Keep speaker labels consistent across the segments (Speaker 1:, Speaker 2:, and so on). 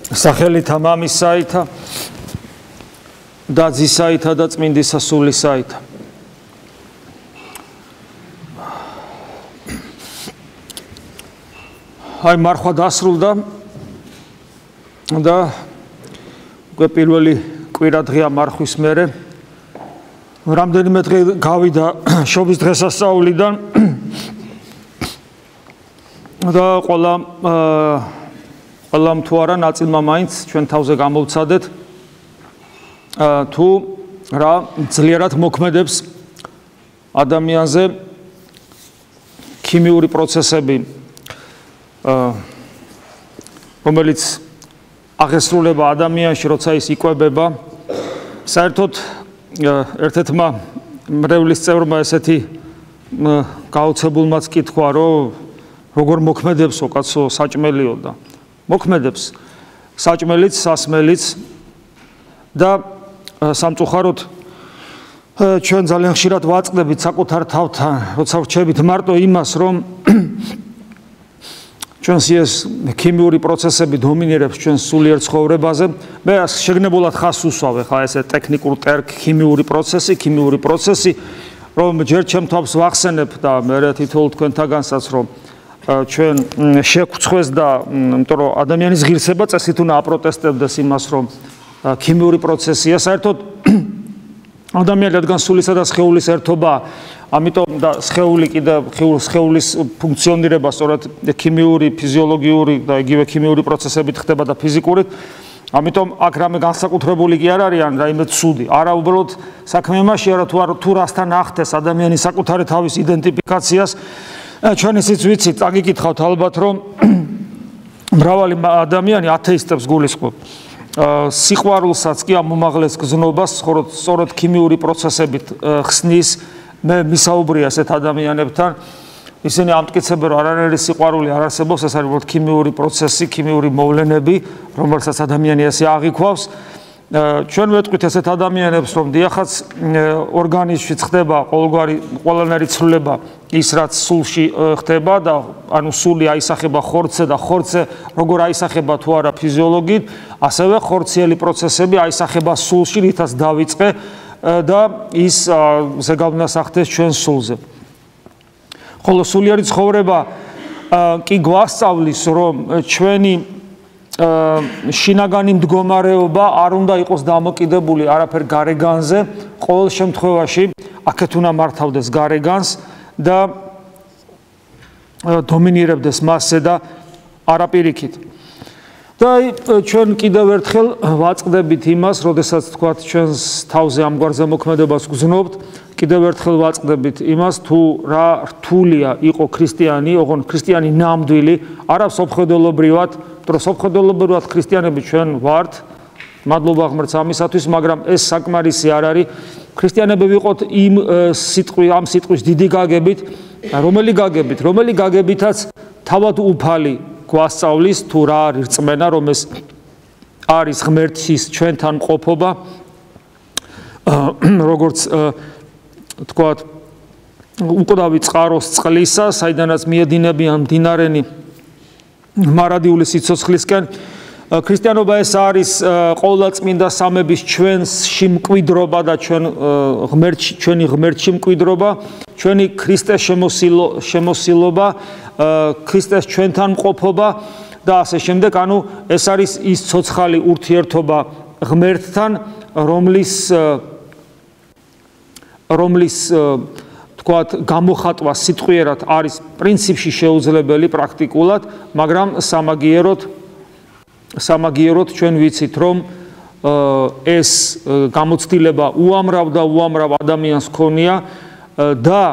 Speaker 1: სახელითა მამისაითა და ძისაითა და წმინდისა სულისაითა. აი მარხვა დასრულდა და უკვე პირველი კვირა დღეა მარხვის მერე. რამდენიმე დღე გავიდა შობის დღესასწაულიდან და ყველამ თუ არა ნაწილმა მაინც ჩვენ თავზე გამოვცადეთ თუ რა ძლიერად მოქმედებს ადამიანზე ქიმიური პროცესები, რომელიც აღესრულება ადამიანში, როცა ის იკვებება. საერთოდ ერთ-ერთმა მრევლის წევრმა ესეთი გაოცებულმაც კითხვა, რომ როგორ მოქმედებსო კაცო საჭმელიო და მოქმედებს საჭმელიც, სასმელიც და სამწუხაროდ ჩვენ ძალიან ხშირად ვაწყდებით საკუთარ თავთან, როცა ვრჩებით მარტო იმას, რომ ჩვენს ეს ქიმიური პროცესები დომინირებს ჩვენს სულიერ ცხოვრებაზე. მე შეგნებულად ხას უსვავ ხა ესე ტექნიკურ ტერმ ქიმიური პროცესი, რომ ჯერ ჩემ თავს ვახსენებ და მე თითოეულ თქვენთაგანსაც რომ ჩვენ შევწხვეს და იმიტომ რომ ადამიანის ღირსება წესით უნდა აპროტესტებდეს იმას, რომ ქიმიური პროცესია საერთოდ ადამიანი რადგან სულისა და სხეულის ერთობა, ამიტომ და სხეული კიდე სხეულის ფუნქციონირება სწორედ ქიმიური, ფიზიოლოგიური და იგივე ქიმიური პროცესებით ხდება და ფიზიკური. ამიტომ აქ რამე განსაკუთრებული კი არ არის ან რაიმე ცუდი. არა, უბრალოდ საქმე იმაშია, რომ თუ რასთან ახდეს ადამიანის საკუთარი თავის იდენტიფიკაციას, ჩვენ ისიც ვიცით, წაგიკითხავთ ალბათ, რომ მრავალი ადამიანი ათეისტებს გულისხმობ. სიყვარულსაც კი ამ უმაღლეს გზნობას სწორედ ქიმიური პროცესებით ხსნის. მე მისაუბრია ესეთ ადამიანებთან, ისინი ამტკიცებენ, რომ არანაირი სიყვარული არ არსებობს, ეს არის უბრალოდ ქიმიური პროცესი, ქიმიური მოვლენები, რომელსაც ადამიანი ასე აღიქვავს. ჩვენ ვეტყვით ესეთ ადამიანებს, რომ დიახაც ორგანიზმში ხდება ყველანაირი ცვლილება, ის რაც სულში ხდება და ანუ სული აისახება ხორცზე და ხორცზე როგორ აისახება თუ არა ფიზიოლოგიით, ასევე ხორციელი პროცესები აისახება სულში, რითაც დავიწყე და ის ზეგავლენას ახდენს ჩვენ სულზე. ხოლო სულიერი ცხოვრება კი გვასწავლის, რომ ჩვენი შინაგანი მდგომარეობა არ უნდა იყოს დამოკიდებული არაფერ გარეგანზე, ყოველ შემთხვევაში აქეთ უნდა მართავდეს გარეგანს და დომინირებდეს მასზე და არაპირიქით. და ჩვენ კიდევ ერთხელ ვაწყდებით იმას, როდესაც თქვათ ჩვენს თავზე ამგვარზე მოქმედებას გზნობთ, კიდევ ერთხელ ვაწყდებით იმას, თუ რა რთულია იყო ქრისტიანი, ოღონდ ქრისტიანი ნამდვილი, არა სოფხედელობრივად, რომ სოფხედელობრივად ქრისტიანები ჩვენ ვართ, მადლობა ღმერთს ამისათვის, მაგრამ ეს საკმარისი არ არის. ქრისტიანები ვიყოთ ამ სიტყვის დიდი გაგებით, რომელი გაგებითაც თავად უფალი გვასწავლის თუ რა არის რწმენა, რომ ეს არის ღმერთის ჩვენთან ყოფობა, როგორც თქვათ უკვდავი წყაროს წყლისა, საიდანაც მიედინებიან მდინარენი მარადიული სიცოცხლისკენ. ქრისტიანობა ეს არის ყოვლადწმინდა სამების ჩვენში მკვიდრობა და ჩვენი ღმერთში მკვიდრობა, ჩვენი ქრისტეს შემოსილობა, ქრისტეს ჩვენთან მყოფობა და ასე შემდეგ. ანუ ეს არის ის ცოცხალი ურთიერთობა ღმერთთან, რომლის თქვათ გამოხატვა სიტყვიერად არის პრინციპში შეუძლებელი პრაქტიკულად, მაგრამ სამაგიეროდ ჩვენ ვიცით, რომ ეს გამოცდილება უამრავ ადამიანს ქონია და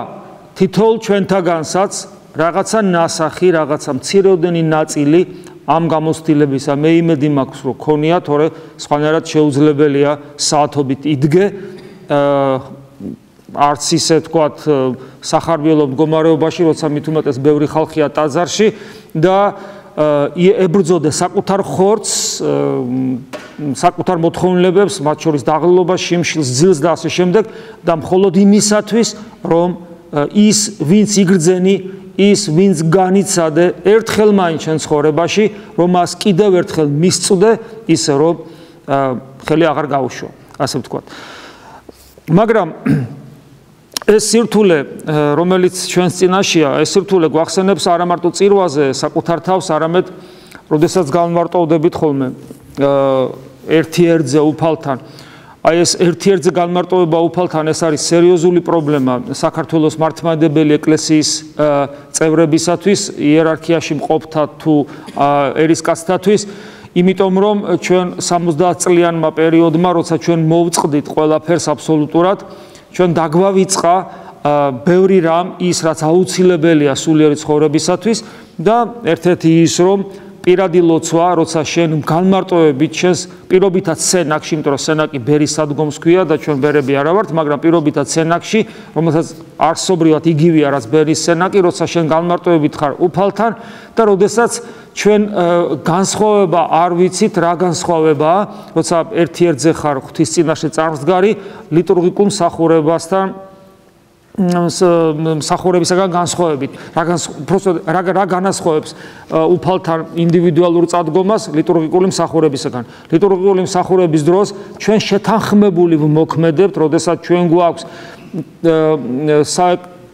Speaker 1: თითოეულ ჩვენთაგანსაც რაღაცა ნასახი, რაღაცა მცირეოდენი ნაწილი ამ გამოცდილებისა მე იმედი მაქვს, რომ ქონია, თორე სხვანაირად შეუძლებელია საათობით იდგე, არც ისე თქვათ სახარბიელო მდგომარეობაში, როცა მით უმეტეს ბევრი ხალხია ტაძარში და ებრძოდა საკუთარ ხორცს, საკუთარ მოთხოვნილებებს, მათ შორის დაღლილობას, შიმშილს, ძილს და ასე შემდეგ და მხოლოდ იმისათვის, რომ ის ვინც იგრძენი ის ვინც განიცადე ერთხელ მაინც ჩვენ ცხოვრებაში, რომ მას კიდევ ერთხელ მისწვდე ისე რომ ხელი აღარ გაუშვა, ასე ვთქვათ. მაგრამ ეს სირთულე, რომელიც ჩვენს წინაშეა, ეს სირთულე გვახსენებს არა მარტო წირვაზე საკუთარ თავს, არამედ როდესაც განმარტოვდებით ხოლმე ერთ-ერთზე უფალთან. Ai ეს ერთ-ერთზე განმარტოვება უფალთან ეს არის სერიოზული პრობლემა საქართველოს მართლმადიდებელი ეკლესიის წევრებისათვის, იერარქიაში მყოფთა თუ ერისკაცთათვის, იმიტომ რომ ჩვენ 70 წლიანმა პერიოდმა, როცა ჩვენ მოვწყდით ყველაფერს აბსოლუტურად, ჩვენ დაგვავიწყა ბევრი რამ ის, რაც აუცილებელია სულიერი ცხოვრებისათვის და ერთ-ერთი ის, რომ პირადი ლოცვა, როცა შენ განმარტოვებით შენს პირობითად სენაკში, იმიტომ რომ სენაკი ბერის სადგომს ქვია და ჩვენ ბერები არა ვართ, მაგრამ პირობითად სენაკში, რომელსაც არსობრივად იგივეა, რაც ბერის სენაკი, როცა შენ განმარტოვებით ხარ უფალთან და როდესაც ჩვენ განსხვავება არ ვიცით, რა განსხვავებაა, როცა ერთ-ერთზე ხარ ღვთის წინაშე წარმსდგარი ლიტურგიკულ მსახურებასთან მსახურებისაგან განსხვავებით, რა განასხვავებს უფალთან ინდივიდუალურ წადგომას ლიტურგიკული მსახურებისაგან. ლიტურგიკული მსახურების დროს ჩვენ შეთანხმებული ვმოქმედებთ, როდესაც ჩვენ გვაქვს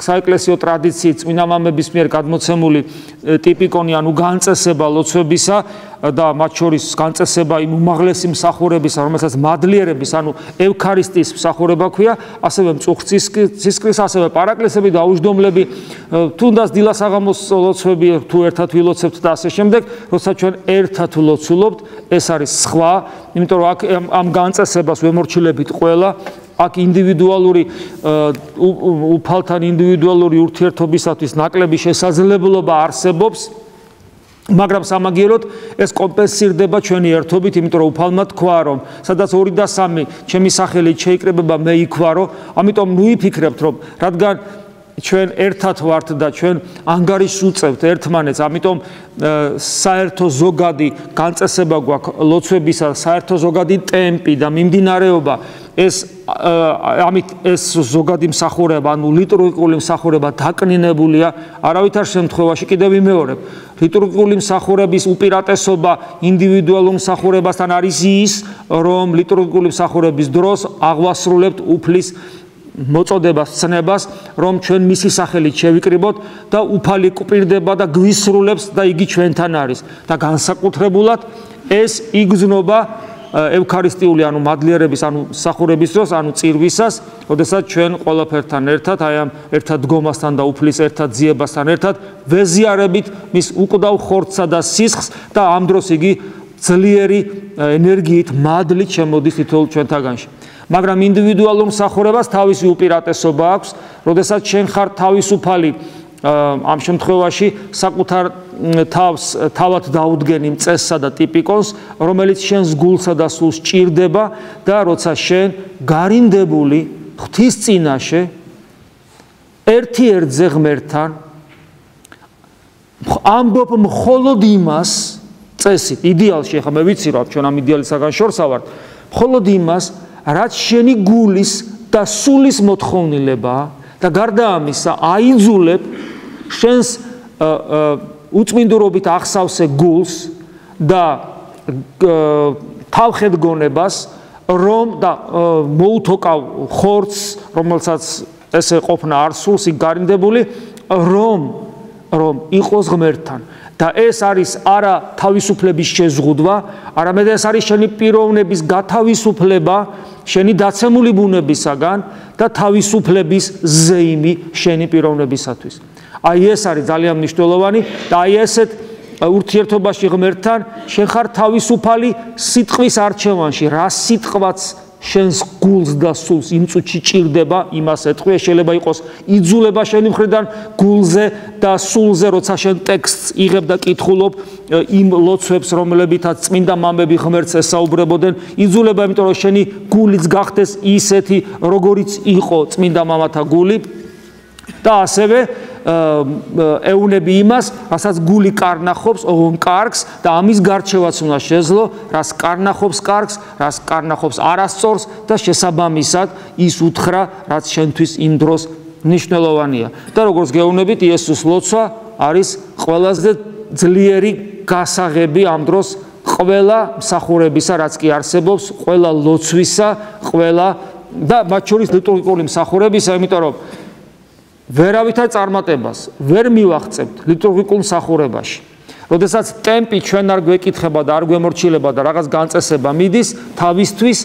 Speaker 1: საეკლესიო ტრადიციით წმინდა მამების მიერ გადმოცემული ტიპიკონი, ანუ განწესება ლოცვებისა და მათ შორის განწესება იმ უმაღლესი მსახურებისა, რომელსაც მადლიერების, ანუ ევქარისტიის მსახურება ქვია, ასევე მწუხცისკრის, ასევე პარაკლისები და აუჯდომლები, თუნდაც დილა-საღამოს ლოცვები თუ ერთად ვილოცებთ და ასე შემდეგ, როცა ჩვენ ერთად ვლოცულობთ, ეს არის სხვა, იმიტომ რომ აქ ამ განწესებას ვემორჩილებით ყველა. აქ ინდივიდუალური უფალთან ინდივიდუალური ურთიერთობისათვის ნაკლები შესაძლებლობა არსებობს, მაგრამ სამაგიეროდ ეს კომპენსირდება ჩვენი ერთობით, იმიტომ რომ უფალმა თქვა, რომ სადაც 2 და 3 ჩემი სახელით შეიკრებება, მე იქ ვარო, ამიტომ ნუ იფიქრებთ, რომ რადგან ჩვენ ერთად ვართ და ჩვენ ანგარიშს უწევთ ერთმანეთს, ამიტომ საერთო ზოგადი განწესება გვაქვს ლოცვებისა, საერთო ზოგადი ტემპი და მიმდინარეობა, ამით ეს ზოგადი მსახურება, ანუ ლიტურგიკული მსახურება დაკნინებულია, არავითარ შემთხვევაში კიდევ ვიმეორებ, ლიტურგიკული მსახურების უპირატესობა ინდივიდუალურ მსახურებასთან არის ის, რომ ლიტურგიკული მსახურების დროს აღვასრულებთ უფლის მოწოდებას, ცნებას, რომ ჩვენ მისი სახელით შევიკრიბოთ და უფალი კვირდება და გვისრულებს და იგი ჩვენთან არის და განსაკუთრებულად ეს იგრძნობა ევქარისტიული, ანუ მადლიერების, ანუ მსახურების დროს, ანუ წირვისას, როდესაც ჩვენ ყველაფერთან ერთად, აი ამ ერთად დგომასთან და უფლის ერთად ძიებასთან ერთად ვეზიარებით მის უკვდავ ხორცსა და სისხლს და ამ დროს იგი ძლიერი ენერგიით, მადლით შემოდის თითოეულ ჩვენთაგანში. მაგრამ ინდივიდუალურ მსახურებას თავისი უპირატესობა აქვს, როდესაც შენ ხარ თავისუფალი ამ შემთხვევაში საკუთარ თავს თავად დაუდგენი მწესსა და ტიპიკონს, რომელიც შენს გულსა და სულს ჭირდება და როცა შენ გარინდებული ღვთის წინაშე ერთ-ერთზე ღმერთთან ამბობ მხოლოდ იმას წესით, იდეალში, ახლა მე ვიცი რომ ჩვენ ამ იდეალისაგან შორსა ვართ, მხოლოდ იმას, რაც შენი გულის და სულის მოთხოვნილებაა და გარდა ამისა აიძულებ შენს უწმინდურობით ახსავსე გულს და თავხედგონებას, რომ და მოუთოკავ ხორცს, რომელსაც ესე ყოფნა არ სულს იქ გარინდებული, რომ იყოს ღმერთთან. და ეს არის არა თავისუფლების შეზღუდვა, არამედ ეს არის შენი პიროვნების გათავისუფლება შენი დაცემული ბუნებისაგან და თავისუფლების ზეიმი შენი პიროვნებისათვის. აი ეს არის ძალიან მნიშვნელოვანი და აი ესეთ ურთიერთობაში ღმერთთან შენ ხარ თავისუფალი სიტყვის არჩევანში, რა სიტყვაც შენს გულს და სულს იმ წუთში ჭირდება, იმას ეთქვი, შეიძლება იყოს იძულება შენი მხრიდან გულზე და სულზე, როცა შენ ტექსტს იღებ და კითხულობ იმ ლოცვებს, რომლებითაც წმინდა მამები ღმერთს ესაუბრებოდნენ, იძულება, იმიტომ რომ შენი გულიც გახდეს ისეთი, როგორიც იყო წმინდა მამათა გული და ასევე ეუნები იმას, რასაც გული კარნახობს, ოღონ კარგს და ამის გარჩევაც უნდა შეძლო, რას კარნახობს კარგს, რას კარნახობს არასწორს და შესაბამისად ის უთხრა, რაც შენთვის იმ დროს მნიშვნელოვანია. და როგორც გეუბნებით, იესოს ლოცვა არის ყველაზე ძლიერი გასაღები ამ დროს ყველა მსახურებისა, რაც კი არსებობს, ყველა ლოცვისა, ყველა და მათ შორის ლიტურგიკული მსახურებისა, იმიტომ რომ ვერავითარ წარმატებას ვერ მივაღწევთ ლიტურგიკულ მსახურებაში. როდესაც ტემპი ჩვენ არ გვეკითხება და არ გვემორჩილება და რაღაც განწესება მიდის თავისთვის,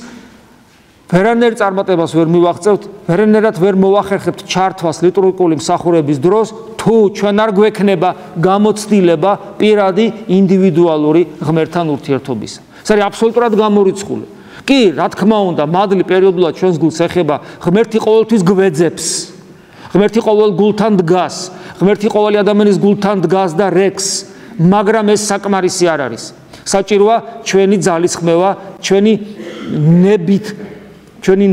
Speaker 1: ვერანაირ წარმატებას ვერ მივაღწევთ, ვერანაირად ვერ მოვახერხებთ ჩართვას ლიტურგიკული მსახურების დროს, თუ ჩვენ არ გვექნება გამოცდილება პირადი ინდივიდუალური ღმერთთან ურთიერთობისა. ეს არის აბსოლუტურად გამორიცხული. კი, რა თქმა უნდა, მადლი პერიოდულად ჩვენს გულს ეხება, ღმერთი ყოველთვის გვეძებს. ღმერთი ყოველ გულთან დგას, ღმერთი ყოველი ადამიანის გულთან დგას და რეკს, მაგრამ ეს საკმარისი არ არის. საჭიროა ჩვენი ძალისხმევა, ჩვენი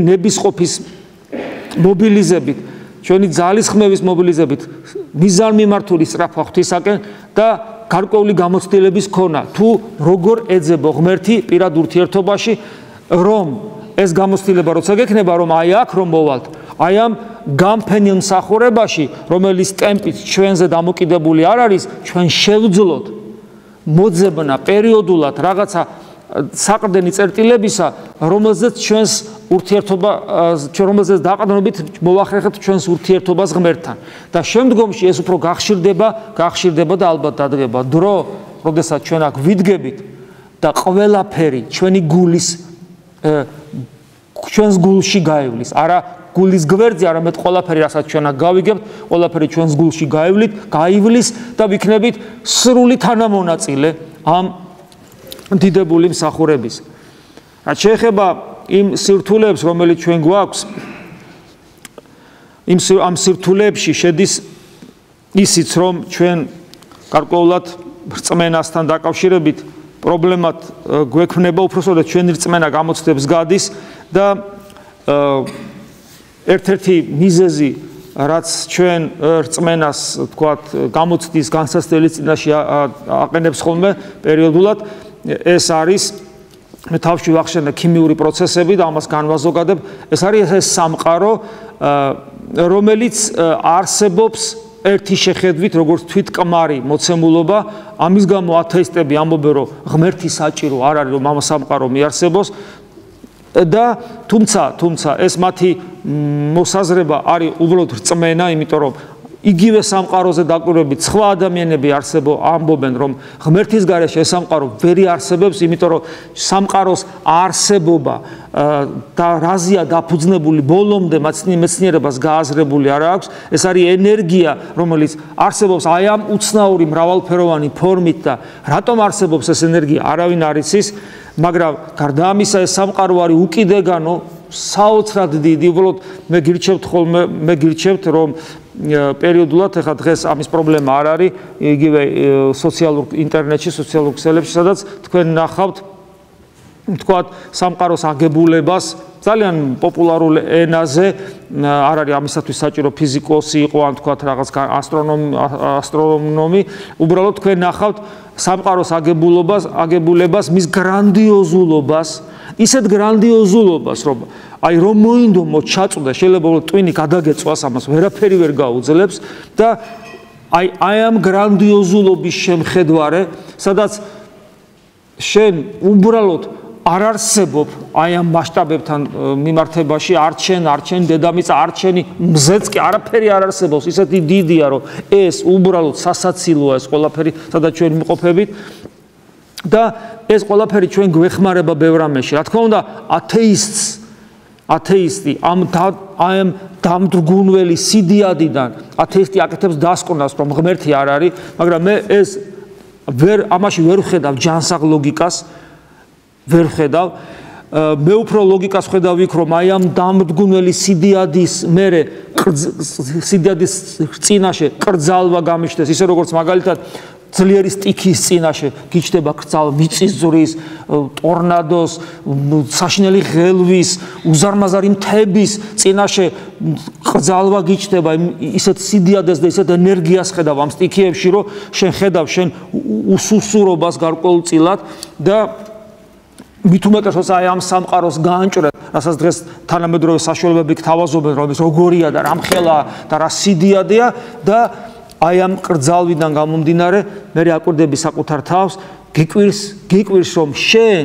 Speaker 1: ნებისყოფის მობილიზებით, ჩვენი ძალისხმევის მობილიზებით, მიზანმიმართული სწრაფვა ღვთისაკენ და გარკვეული გამოცდილების ქონა, თუ როგორ ეძებო ღმერთი პირად ურთიერთობაში, რომ ეს გამოცდილება როცა გექნება, რომ აი აქ რომ მოვალთ, აი ამ გამფენილ მსახურებაში, რომელიც ტემპით ჩვენზე დამოკიდებული არ არის, ჩვენ შევძლოთ მოძებნა პერიოდულად რაღაცა საყრდენი წერტილებისა, რომელზეც ჩვენს ურთიერთობა, რომელზეც დაყრდნობით მოვახერხებთ ჩვენს ურთიერთობას ღმერთთან. და შემდგომში ეს უფრო გახშირდება და ალბათ დადგება დრო, როდესაც ჩვენ აქ ვიდგებით და ყველაფერი ჩვენი გულის ჩვენს გულში გაივლის. არა გულის გვერდზე, არამედ ყველაფერი, რასაც ჩვენ აქ გავიგებთ, ყველაფერი ჩვენს გულში გაივლის და ვიქნებით სრული თანამონაწილე ამ დიდებული მსახურების. რაც შეეხება იმ სირთულეებს, რომელიც ჩვენ გვაქვს, ამ სირთულეებში შედის ისიც, რომ ჩვენ გარკვეულად რწმენასთან დაკავშირებით პრობლემად გვექმნება, უпроსტად ჩვენი რწმენა გამოცდებს გადის და ერთ-ერთი მიზეზი, რაც ჩვენ რწმენას, თქვათ, გამოცდის განსაცდელის წინაშე აყენებს ხოლმე პერიოდულად, ეს არის მე თავში ვახშენე ქიმიური პროცესები და ამას განვაზოგადებ, ეს არის ეს სამყარო, რომელიც არსებობს ერთი შეხედვით, როგორც თვითკმარი მოცემულობა, ამის გამო ათეისტები ამბობენ, რომ ღმერთი საჭირო არ არის, რომ ამ სამყარო მიარსებოს და თუმცა ეს მათი მოსაზრება არის უბრალოდ რწმენა, იმიტომ რომ იგივე სამყაროზე დაკვირვებით სხვა ადამიანები ამბობენ, რომ ღმერთის გარეშე ეს სამყარო ვერ არსებობს, იმიტომ რომ სამყაროს არსებობა და რაზეა დაფუძნებული ბოლომდე მეცნიერებას გააზრებული არ აქვს, ეს არის ენერგია, რომელიც არსებობს აი ამ უცნაური მრავალფეროვანი ფორმით და რატომ არსებობს ეს ენერგია, არავინ არ იცის, მაგრამ გარდა ამისა ეს სამყარო არის უკიდეგანო, საოცრად დიდი, უბრალოდ მე გირჩევთ, რომ პერიოდულად ეხლა დღეს ამის პრობლემა არ არის, იგივე სოციალურ ინტერნეტში, სოციალურ ქსელებში, სადაც თქვენ ნახავთ, თქვათ, სამყაროს აგებულებას ძალიან პოპულარულ ენაზე, არ არის ამისათვის საჭირო ფიზიკოსი იყო, ან თქვათ რაღაც ასტრონომი, უბრალოდ თქვენ ნახავთ სამყაროს აგებულებას, მის გრანდიოზულობას, ისეთ გრანდიოზულობას, რომ აი რომ მოინდომო ჩაწვდა, შეიძლება ტვინი გადაგეწვას ამას, ვერაფერი ვერ გაუძლებს და აი ამ გრანდიოზულობის შემხედვარე, სადაც შენ უბრალოდ არ არსებობ აი ამ მასშტაბებთან მიმართებაში, არ ჩვენ დედამიწა, არ ჩვენი მზეც კი არაფერი არ არსებობს, ისეთი დიდია, რომ ეს უბრალოდ სასაცილოა ეს ყველაფერი, სადაც ჩვენ მყოფებით და ეს ყველაფერი ჩვენ გვეხმარება ბევრ რამეში. რა თქმა უნდა, ათეისტი ამ დამდგუნველი სიდიადიდან ათეისტი აკეთებს დასკვნას, რომ ღმერთი არ არის, მაგრამ მე ეს ამაში ვერ ვხედავ ჯანსაღ ლოგიკას, ვერ ვხედავ. მე უფრო ლოგიკას ვხედავ იქ, რომ აი ამ დამდგუნველი სიდიადის მერე სიდიადის წინაშე კრძალვა გამიშდეს, ისე როგორც მაგალითად ძლიერი სტიქის წინაშე გიჩნდება კრძალვა, მიწისძვრის, ტორნადოს, საშინელი ღელვის, უზარმაზარი მთების წინაშე კრძალვა გიჩნდება, ისეთ სიდიადეს და ისეთ ენერგიას ხედავ ამ სტიქიებში, რომ შენ ხედავ შენ უსუსურობას გარკვეულწილად და მით უმეტესად აი ამ სამყაროს გაანჭრა, რასაც დღეს თანამედროვე საშუალებები გთავაზობენ, რომ ეს როგორია და რამხელა და რა სიდიადეა და აი ამ კრძალვიდან გამომდინარე მე აკვირდები საკუთარ თავს გიკვირს რომ შენ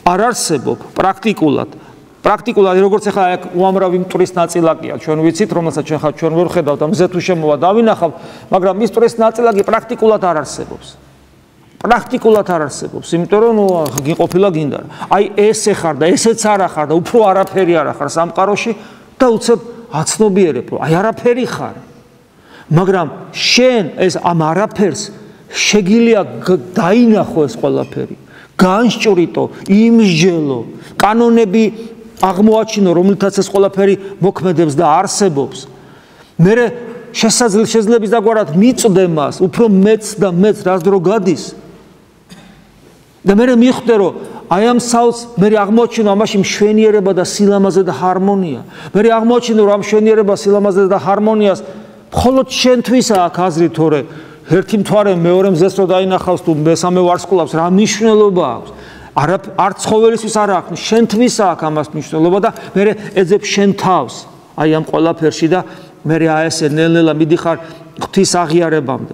Speaker 1: არ არსებობ პრაქტიკულად როგორც ახლა აქ უამრავი მტვრის ნაწილაკია ჩვენ ვიცით რომელსაც ჩვენ ხარ ჩვენ ვერ ხედავთ ამ მზე თუ შემოვა დავინახავ მაგრამ ის მტვრის ნაწილაკი პრაქტიკულად არ არსებობს იმიტომ რომ გიყოფილა გინდა აი ესე ხარ და ესეც არა ხარ და უფრო არაფერი არა ხარ სამყაროში და უცებ აცნობიერებ რომ აი არაფერი ხარ მაგრამ შენ ეს ამ არაფერს შეგიძლია დაინახო ეს ყველაფერი განსჭვრიტო იმსჯელო კანონები აღმოაჩინო რომელთაც ეს ყველაფერი მოქმედებს და არსებობს მე შესაძლებლობის დაგვარად მიწდე მას უფრო მეც და მეც რას დრო გადის და მე მიხვდე რომ აი ამ საუთს მე აღმოჩინო ამაში მშვენიერება და სილამაზე და ჰარმონია მე აღმოჩინო რომ ამ მშვენიერება სილამაზე და ჰარმონიას მხოლოდ შენთვის აქვს აზრი თორე ერთი მთვარე მეორე მზეს რო დაინახავს თუ მესამე ვარსკვლავს რა მნიშვნელობა აქვს არ ცხოველისთვის არ აქვს შენთვის აქვს ამას მნიშვნელობა და მე ეძებ შენ თავს აი ამ ყველაფერში და მე აი ესე ნელ-ნელა მიდიხარ ღვთის აღიარებამდე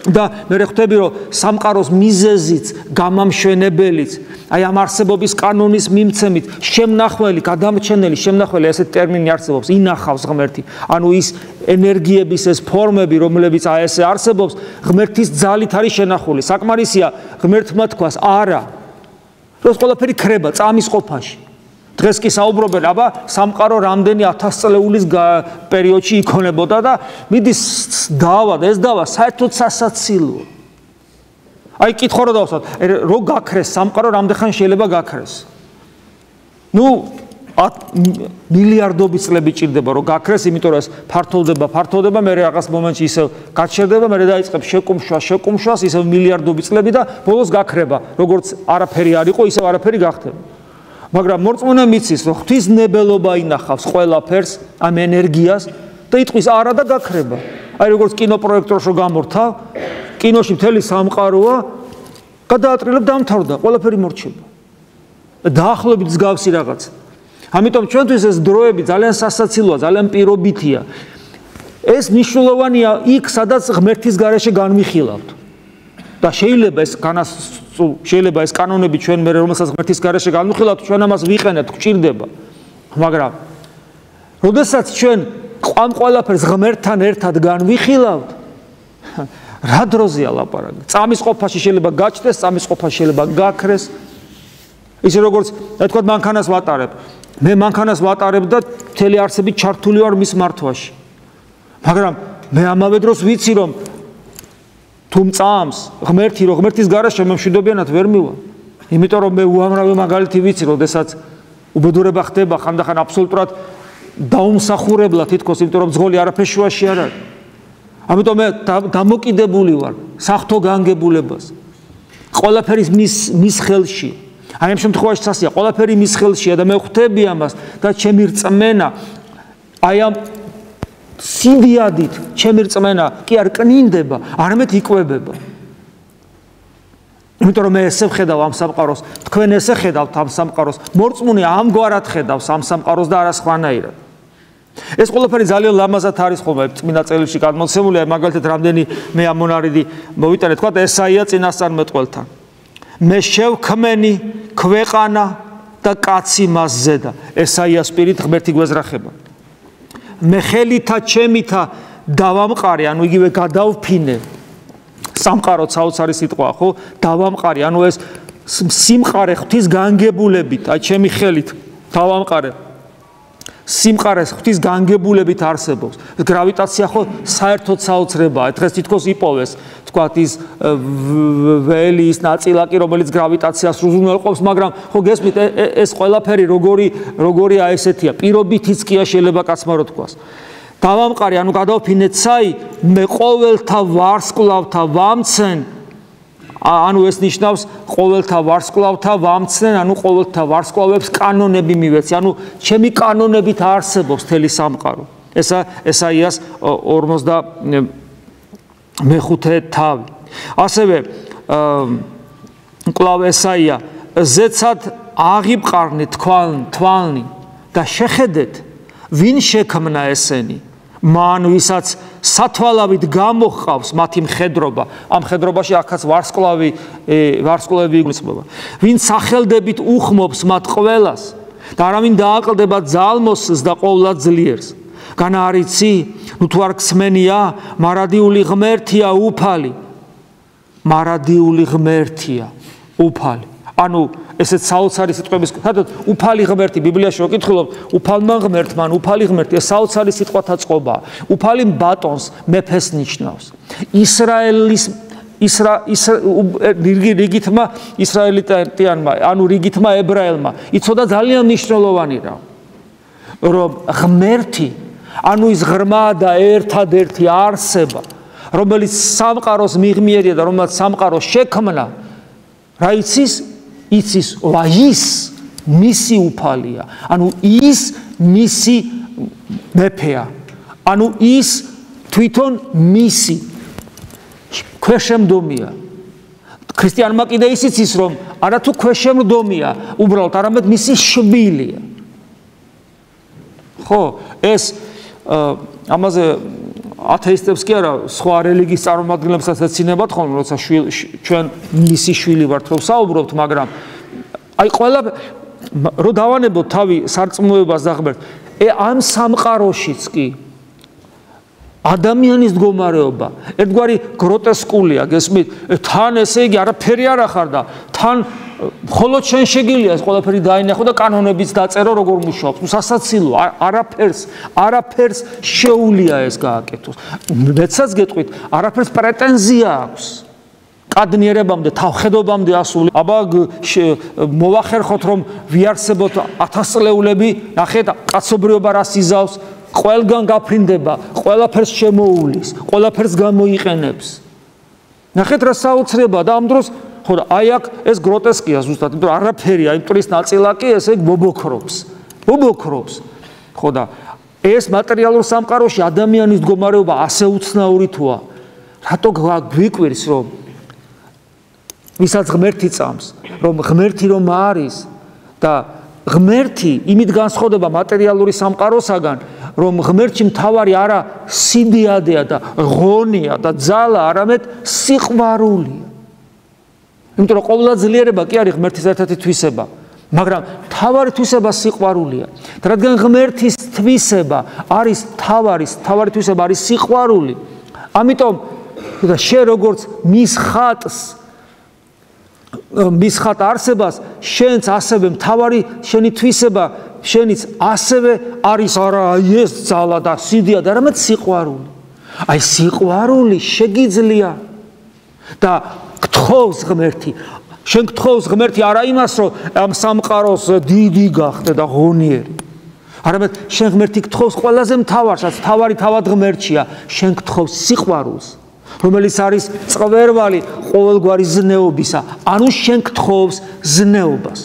Speaker 1: და მე ხვდები რომ სამყაროს მიზეზიც გამამშვენებელიც აი ამ არსებობის კანონის მიმცემით შემნახველი გადამრჩენელი შემნახველი ესეთ ტერმინი არსებობს ინახავს ღმერთი ანუ ის ენერგიების ეს ფორმები რომლებიც აი ესე არსებობს ღმერთის ძალით არის შენახული საკმარისია ღმერთმა თქვას არა რომ ყველაფერი ქრება წამის ყოფაში დღეს კი საუბრობენ აბა სამყარო რამდენი 1000 წლეულის პერიოდში იქონებოდა და მიდის დავა და ეს დავა საერთოდ სასაცილოა აი კითხო რა დავსვათ რო გაქრეს სამყარო რამდენ შეიძლება გაქრეს ნუ მილიარდობით წლები ჭირდება რომ გაქრეს იმიტომ რომ ეს ფართოვდება მე რაღაც მომენტში ისევ გაჩერდება მე დაიწყებს შეკუმშვას ისევ მილიარდობით წლები და ბოლოს გაქრება როგორც არაფერი არ იყო ისევ არაფერი გახდება მაგრამ მორწმუნე მიცის რომ ღვთის ნებელობა ინახავს ყველაფერს ამ ენერგიას და იტყვის არა და გაქრება აი როგორც კინოპროექტორს რო გამორთავ კინოში მთელი სამყაროა გადაატრილებ დამთავრდა ყველაფერი მორჩება დაახლოებით მსგავსი რაღაცა ამიტომ ჩვენთვის ეს დროები ძალიან სასაცილოა ძალიან პირობითია ეს მნიშვნელოვანია იქ სადაც ღმერთის გარეშე განვიხილავთ და შეიძლება ეს კანონები ჩვენ მე რომელსაც ღმერთის გარეშე განვიხილავთ ჩვენ ამას ვიყენებთ გჭირდება მაგრამ როდესაც ჩვენ ამ ყველაფერს ღმერთთან ერთად განვიხილავთ რა დროზეა ლაპარაკი წამის ყოფაში შეიძლება გაჩნდეს წამის ყოფაში შეიძლება გაქრეს ისე როგორც თქვა მანქანას ვატარებ მე მანქანას ვატარებ და მთელი არსებით ჩართული ვარ მის მართვაში მაგრამ მე ამავე დროს ვიცი რომ თუ მწამს ღმერთის გარეშე მე მშვიდობიანად ვერ მივა იმიტომ რომ მე უამრავი მაგალითი ვიცი როდესაც უბედურება ხდება ხანდახან აბსოლუტურად დაუმსახურებლად თითქოს იმიტომ რომ ძღოლი არაფერ შუაში არ არის ამიტომ მე დამოკიდებული ვარ სახთო განგებულებას ყველაფერი მის ხელში აი ამ შემთხვევაში სასია ყველაფერი მის ხელშია და მე ხვდები ამას და ჩემი რწმენა აი ამ სიდიადით ჩემი რწმენა კი არ კნინდება არამედ იკვებება იმიტომ რომ მე ესე ვხედავ ამ სამყაროს თქვენ ესე ხედავთ ამ სამყაროს მორწმუნე ამგვარად ხედავს ამ სამყაროს და არა სხვანაირად ეს ყველაფერი ძალიან ლამაზად არის ხოლმე წმინდა წერილში გადმოცემული აი მაგალითად რამდენი მე ამ მონარიდი მოვიტანე თქვა ესაია წინასწარმეტყველთან მე შევქმენი ქვეყანა და კაცი მასზე და ესაიას პირით ღმერთი გვეზრახება მე ხელითა ჩემითა დავამყარე ანუ იგივე გადავფინე სამყარო საოცარი სიტყვა ხო დავამყარე ანუ ეს სიმყარე ღვთის განგებულებით აი ჩემი ხელით დავამყარე სიმყარეს ღვთის განგებულებით არსებობს გრავიტაცია ხო საერთოდ საოცრებაა დღეს თითქოს იპოვეს თქვათ ის ველი ის ნაწილაკი რომელიც გრავიტაციას უზრუნველყოფს მაგრამ ხო გესმით ეს ყველაფერი როგორია ესეთია პირობითიც კი შეიძლება კაცმა რო თქვას დავამყარე ანუ გადავფინეთ საი მე ყოველთა ვარსკვლავთა ვამცენ ანუ ეს ნიშნავს ყოველთა ვარსკვლავთა ვამცენ ანუ ყოველთა ვარსკვლავებს კანონები მივეცი ანუ ჩემი კანონებით არსებობს მთელი სამყარო ესაიას 45 თავი ასევე კვლავ ესაია ზეცად აღიბყარნე თვალნი და შეხედეთ ვინ შექმნა ესენი მან ვისაც სათვალავით გამოჰყავს მათი მხედრობა, ამ მხედრობაში ახაც ვარსკვლავები იგრძნობა. ვინ სახელდებით უხმობს მათ ყველას და არავინ დააკლდება ძალმოსს და ყოვლად ძლიერს. განა არ იცი, ნუ თუ არ გსმენია, მარადიული ღმერთია უფალი. მარადიული ღმერთია უფალი. ანუ ესეც საოცარი სიტყვების, სადაც უფალი ღმერთი ბიბლიაში რო კითხულობ, უფალმა ღმერთმა, უფალი ღმერთი, ეს საოცარი სიტყვათა წყობა. უფალი ბატონს, მეფეს ნიშნავს. ისრაელის რიგითმა ისრაელიტიანმა, ანუ რიგითმა ებრაელმა, იცოდა ძალიან მნიშვნელოვანი რა. რომ ღმერთი, ანუ ის ღრმა და ერთადერთი არსება, რომელიც სამყაროს მიღმიერია და რომელიც სამყაროს შექმნა, რა იცის, რა ის მისი უფალია, ანუ ის მისი მეფეა, ანუ ის თვითონ მისი ქვეშემდომია. ქრისტიანმა კიდე ისიც ის რომ არა თუ ქვეშემდომია, უბრალოდ არამედ მისი შვილია. ხო, ეს ამაზე ათეისტებს კი არა, სხვა რელიგიის წარმომადგენლებსაც ეცინებათ ხოლმე, როცა ჩვენ მისი შვილი ვართ, რომ საუბრობთ, მაგრამ აი ყველა რო დავანებოთ თავი სარწმუნოებას და ღმერთს, ამ სამყაროშიც კი ადამიანის მდგომარეობა ერთგვარი გროტესკულია, გესმით? თან ესე იგი არაფერი არ ახარ და თან მხოლოდ შენ შეგიძლია ეს ყველაფერი დაინახო და კანონებიც დაწერო როგორ მუშაობს. სასაცილო, არაფერს შეუულია ეს გააკეთოს. მეცაც გეტყვით, არაფერს პრეტენზია აქვს. კადნიერებამდე, თავხედობამდე ასული. აბა მოვახერხოთ რომ ვიარსებოთ 1000 წლეულები, ნახეთ კაცობრიობა რას იზავს, ყველგან გაფრინდება, ყველაფერს შემოუვლის, ყველაფერს გამოიყენებს. ნახეთ რა საოცრებაა და ამ დროს ხო და აი აქ ეს გროტესკია ზუსტად, იმიტომ რომ არაფერია, იმ ტრის ნაწილა კი ესე ბობოქრობს. ხო და ეს მატერიალურ სამყაროში ადამიანის მდგომარეობა ასე უცნაური თუა. რატო გვიკვირს რომ ვისაც ღმერთი წამს, რომ ღმერთი რომ არის და ღმერთი იმით განსხვავდება მატერიალური სამყაროსაგან, რომ ღმერთში მთავარი არა სიდიადეა და ღონია და ძალა, არამედ სიყვარულია. იმიტომ რომ ყოვლადძლიერება კი არის ღმერთის ერთ-ერთი თვისება, მაგრამ მთავარი თვისება სიყვარულია. და რადგან ღმერთის თვისება არის მთავარი თვისება არის სიყვარული, ამიტომ შენ როგორც მის ხატ არსებას, შენც ასევე მთავარი შენი თვისება, შენიც ასევე არის არა ეს ძალა და სიდიადე, არამედ სიყვარული. აი სიყვარული შეგიძლია და გთხოვს ღმერთი. შენ გთხოვს ღმერთი არა იმას, რომ ამ სამყაროს დიდი გახდე და ღონიერი. არამედ შენ ღმერთი გთხოვს ყველაზე მთავარს, რაც თავად ღმერთია, შენ გთხოვს სიყვარულს, რომელიც არის წვერვალი ყოველგვარი ზნეობისა, ანუ შენ გთხოვს ზნეობას.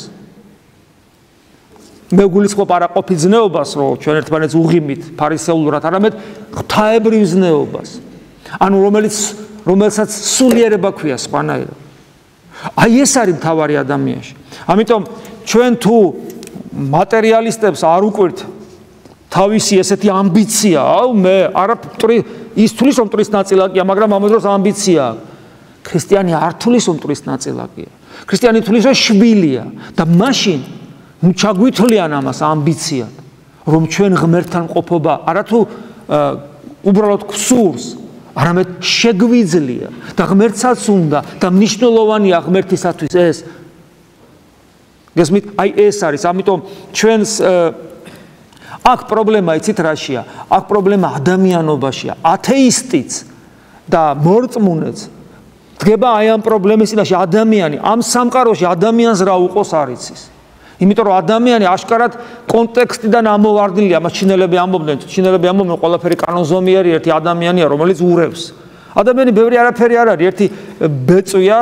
Speaker 1: მე გულისხმობ არა ყოფილ ზნეობას, რომ ჩვენ ერთმანეთს უღიმით ფარისეულურად, არამედ ღვთაებრივ ზნეობას. ანუ რომელსაც სულიერება ქვია სხვანაირად. აი ეს არის მთავარი ადამიანში. ამიტომ ჩვენ თუ მატერიალისტებს არ უკვირთ თავისი ესეთი ამბიცია, მე არა ის თulis რომ ტრის ნაწილაკია, მაგრამ ამ დროს ამბიცია. ქრისტიანი არ თulis რომ ტრის ნაწილაკია. ქრისტიანი თulis რომ შვილია და მაშინ ჩაგვითვლიან ამას ამბიციად, რომ ჩვენ ღმერთთან მყოფობა არა თუ უბრალოდ გსურს, არამედ შეგვიძლია და ღმერთსაც უნდა და მნიშვნელოვანია ღმერთისათვის ეს. გესმით? აი ეს არის, ამიტომ ჩვენს აქ პრობლემა იცით რაშია? აქ პრობლემა ადამიანობაშია. ათეისტიც და მორწმუნეც დგება აი ამ პრობლემის წინაშე. ადამიანი ამ სამყაროში ადამიანს რა უყოს არ იცის. იმიტომ რომ ადამიანი აშკარად კონტექსტიდან ამოვარდნილია, მას ჩინელები ამბობდნენ, ყველაფერი კანონზომიერი ერთი ადამიანია, რომელიც ურევს. ადამიანი ბევრი არაფერი არ არის, ერთი ბეწვია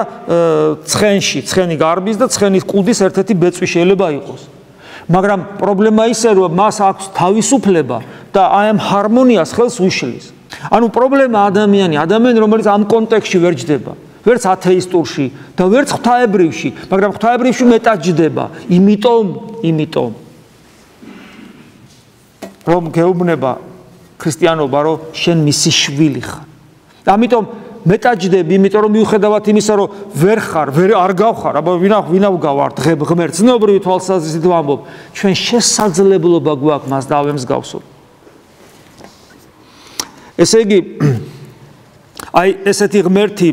Speaker 1: ცხენში, ცხენი გარბის და ცხენის კუდის ერთ-ერთი ბეწვი შეიძლება იყოს. მაგრამ პრობლემა ისე რომ მას აქვს თავისუფლება და აი ამ ჰარმონიას ხელს უშლის. ანუ პრობლემა ადამიანი, რომელიც ამ კონტექსტში ვერ ჯდება. ვერც ათეისტურში და ვერც ღვთაებრივში, მაგრამ ღვთაებრივში მეტად ჯდება. იმიტომ რომ გეუბნება ქრისტიანობა, რომ შენ მისი შვილი ხარ. ამიტომ მეტაჯდები, იმიტომ რომ მიუხედავად იმისა, რომ ვერ ხარ, არ გავხარ, აბა ვინა ვგავართ ღმერთს, ზნეობრივი თვალსაზრისით ვამბობ, ჩვენ შესაძლებლობა გვაქვს მას დავემსგავსოთ. ესე იგი, აი ესეთი ღმერთი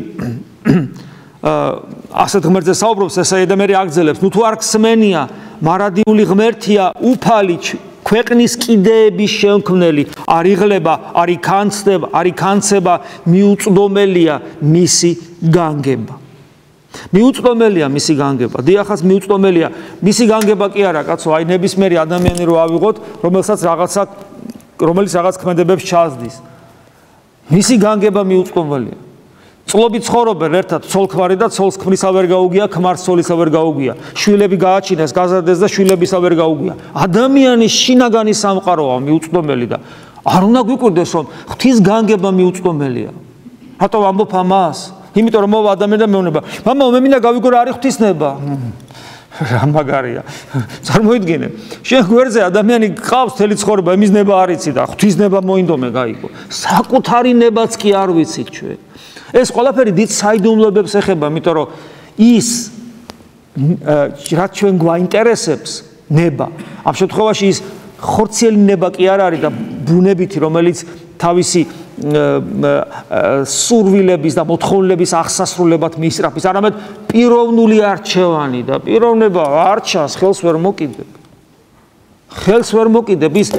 Speaker 1: ასეთ ღმერთზე საუბრობს ესაია და მე აგძელებს, ნუ თუ არ გსმენია, მარადიული ღმერთია, უფალი ქვეყნის კიდეების შემქმნელი, არ იღლება, არ იქანცება, მიუწვდომელია მისი განგება. მიუწვდომელია მისი განგება. დიახაც მიუწვდომელია. მისი განგება კი არა, კაცო, აი ნებისმიერი ადამიანი რო ავიღოთ, რომელიც რაღაც ქმედებებს ჩაასდის. მისი განგება მიუწვდომელია. წლობით ცხოვრობენ ერთად, ცოლ-ქმარი და ცოლს ქმრისა ვერ გაუგია, ქმარს ცოლისა ვერ გაუგია. შვილები გააჩინეს, გაზარდეს და შვილებისა ვერ გაუგია. ადამიანის შინაგანი სამყაროა მიუწვდომელი და არ უნდა გვიკვირდეს, რომ ღვთის განგება მიუწვდომელია. რატო ვამბობ ამას? იმიტომ რომ მოვა ადამიანი და მეუბნება, მამა, მე მინდა გავიგო რა არის ღვთისნება. რა მაგარია. წარმოიდგინე, შენ გვერდზე ადამიანი გყავს თელი ცხოვრება, იმის ნება არ იცი და ღვთისნება მოინდომე გაიგო. საკუთარი ნებაც კი არ ვიცით ჩვენ. ეს ყველაფერი დიდ საიდუმლოებებს ეხება, იმიტომ რომ ის რაც ჩვენ გვაინტერესებს ნება, ამ შემთხვევაში ის ხორციელი ნება კი არ არის და ბუნებითი, რომელიც თავისი სურვილების და მოთხოვნილების აღსასრულებლად მიისწრაფის, არამედ პიროვნული არჩევანი და პიროვნება არ ჩანს, ხელს ვერ მოკიდებ. ხელს ვერ მოკიდებ, ის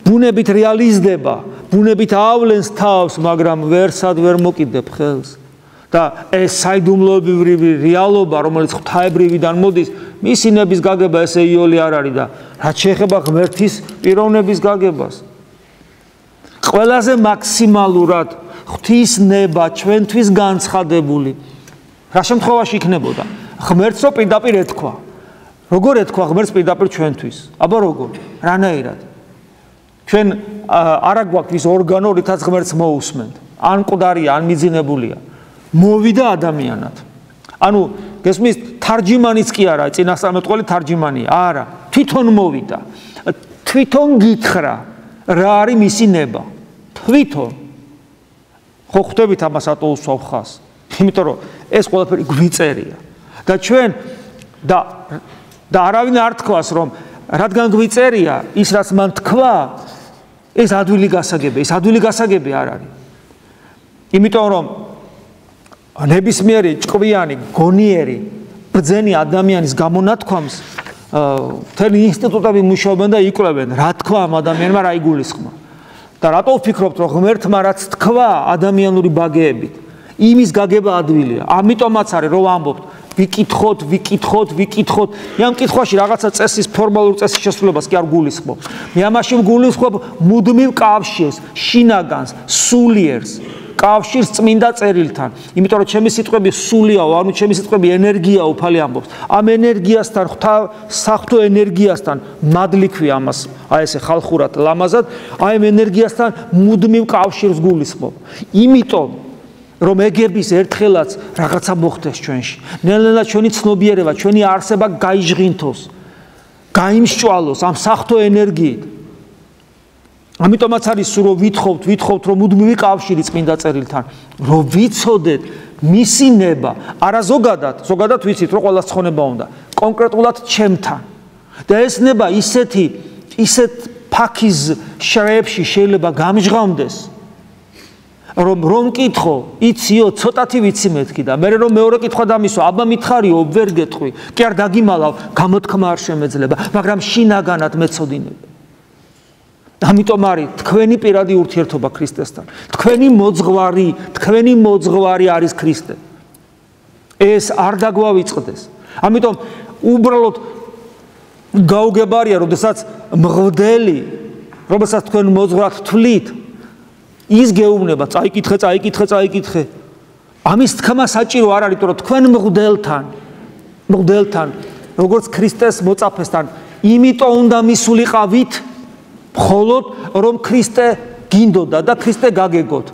Speaker 1: ბუნებით რეალიზდება, ბუნებით ავლენს თავს, მაგრამ ვერსად ვერ მოკიდებ ხელს. და ეს საიდუმლოებრივი რეალობა, რომელიც ღვთაებრივიდან მოდის, მისი ნების გაგება ესე იოლი არ არის და რაც შეეხება ღმერთის პიროვნების გაგებას. ყველაზე მაქსიმალურად ღვთის ნება ჩვენთვის განცხადებული. რა შემთხვევაში იქნებოდა? ღმერთს რო პირდაპირ ეთქვა. როგორ ეთქვა ღმერთს პირდაპირ ჩვენთვის? აბა როგორ? რანაირად? ჩვენ არა გვაქვს ის ორგანო, რითაც ღმერთს მოусმენთ. ან მკვდარია, ან მიძინებულია. მოვიდა ადამიანად. ანუ გესმის, თარჯიმანიც კი არა, წინასწარმეტყველი თარჯიმანია. არა, თვითონ მოვიდა. თვითონ გითხრა, რა არის მისი ნება. თვითონ. ხო ხვდებით ამას რატო უსვავ ხას? იმიტომ რომ ეს ყველაფერი გვიწერია. და ჩვენ და არავინ არ თქვას, რომ რადგან გვიწერია, ის რაც მან თქვა, ეს ადვილი გასაგებია, ეს ადვილი გასაგები არ არის. იმიტომ რომ ნებისმიერი ჭკვიანი, გონიერი, ბრძენი ადამიანის გამონათქვამს მთელი ინსტიტუტები მუშაობენ და იკვლევენ, რა თქვა ამ ადამიანმა, რა იგულისხმა. და რატო ვფიქრობთ, რომ ღმერთმა რაც თქვა ადამიანური ბაგეებით, იმის გაგება ადვილია. ამიტომაც არის, რომ ვამბობთ, ვიკითხოთ. მე ამ კითხვაში რაღაცა წესის, ფორმალურ წესის შესრულებას კი არ გულისხმობ. მე ამაში ვგულისხმობ მუდმივ კავშირს, შინაგანს, სულიერს, კავშირს წმინდა წერილთან. იმიტომ რომ ჩემი სიტყვები სულიაო, ანუ ჩემი სიტყვები ენერგია უფალი ამბობს. ამ ენერგიასთან, საღვთო ენერგიასთან მადლიქვი ამას, აი ესე ხალხურად ლამაზად, აი ამ ენერგიასთან მუდმივ კავშირს გულისხმობ. იმიტომ რომ ეგების ერთხელაც რაღაცა მოხდეს ჩვენში. ნელ-ნელა ჩვენი ცნობიერება, ჩვენი არსება გაიჟღინთოს, გაიმსჭვალოს ამ საღვთო ენერგიით. ამიტომაც არის სულ რომ ვითხოვთ, რომ მუდმივი კავშირი წმინდა წერილთან, რომ ვიცოდეთ მისი ნება, არა ზოგადად ვიცით, რომ ყველას ცხონება უნდა, კონკრეტულად ჩემთან. და ეს ნება ისეთ ფაქიზ შრეებში შეიძლება გამჟღავნდეს, რომ კითხო, იციო, ცოტათი ვიცი მეთქი და მე რომ მეორე კითხვა დამისვა, აბა მითხარიო, ვერ გეტყვი, კი არ დაგიმალავ, გამოთქმა არ შემეძლება, მაგრამ შინაგანად მეცოდინებ. ამიტომ არის თქვენი პირადი ურთიერთობა ქრისტესთან. თქვენი მოძღვარი არის ქრისტე. ეს არ დაგვავიწყდეს. ამიტომ უბრალოდ გაუგებარია, როდესაც მღვდელი, რომელსაც თქვენ მოძღვრად თვლით, ის გეუბნება, წაიკითხე. ამის თქმა საჭირო არ არის, რომ თქვენ მღვდელთან, როგორც ქრისტეს მოწაფესთან, იმიტომ უნდა მისულიყავით, მხოლოდ რომ ქრისტე გინდოდა და ქრისტე გაგეგოთ.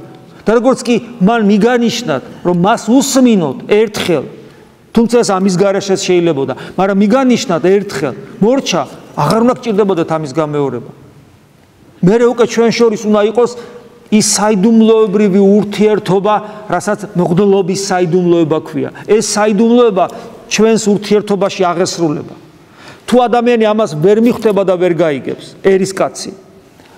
Speaker 1: და როგორც კი მან მიგანიშნათ, რომ მას უსმინოთ ერთხელ, თუმცა ეს ამის გარეშეც შეიძლებოდა, მაგრამ მიგანიშნათ ერთხელ, მორჩა, აღარ უნდა გჭირდებოდეთ ამის გამეორება. მერე უკვე ჩვენ შორის უნდა იყოს ის საიდუმლოებრივი ურთიერთობა, რასაც მღვდლობის საიდუმლოება ქვია. ეს საიდუმლოება ჩვენს ურთიერთობაში აღესრულება. თუ ადამიანი ამას ვერ მიხვდება და ვერ გაიგებს, ერისკაცი,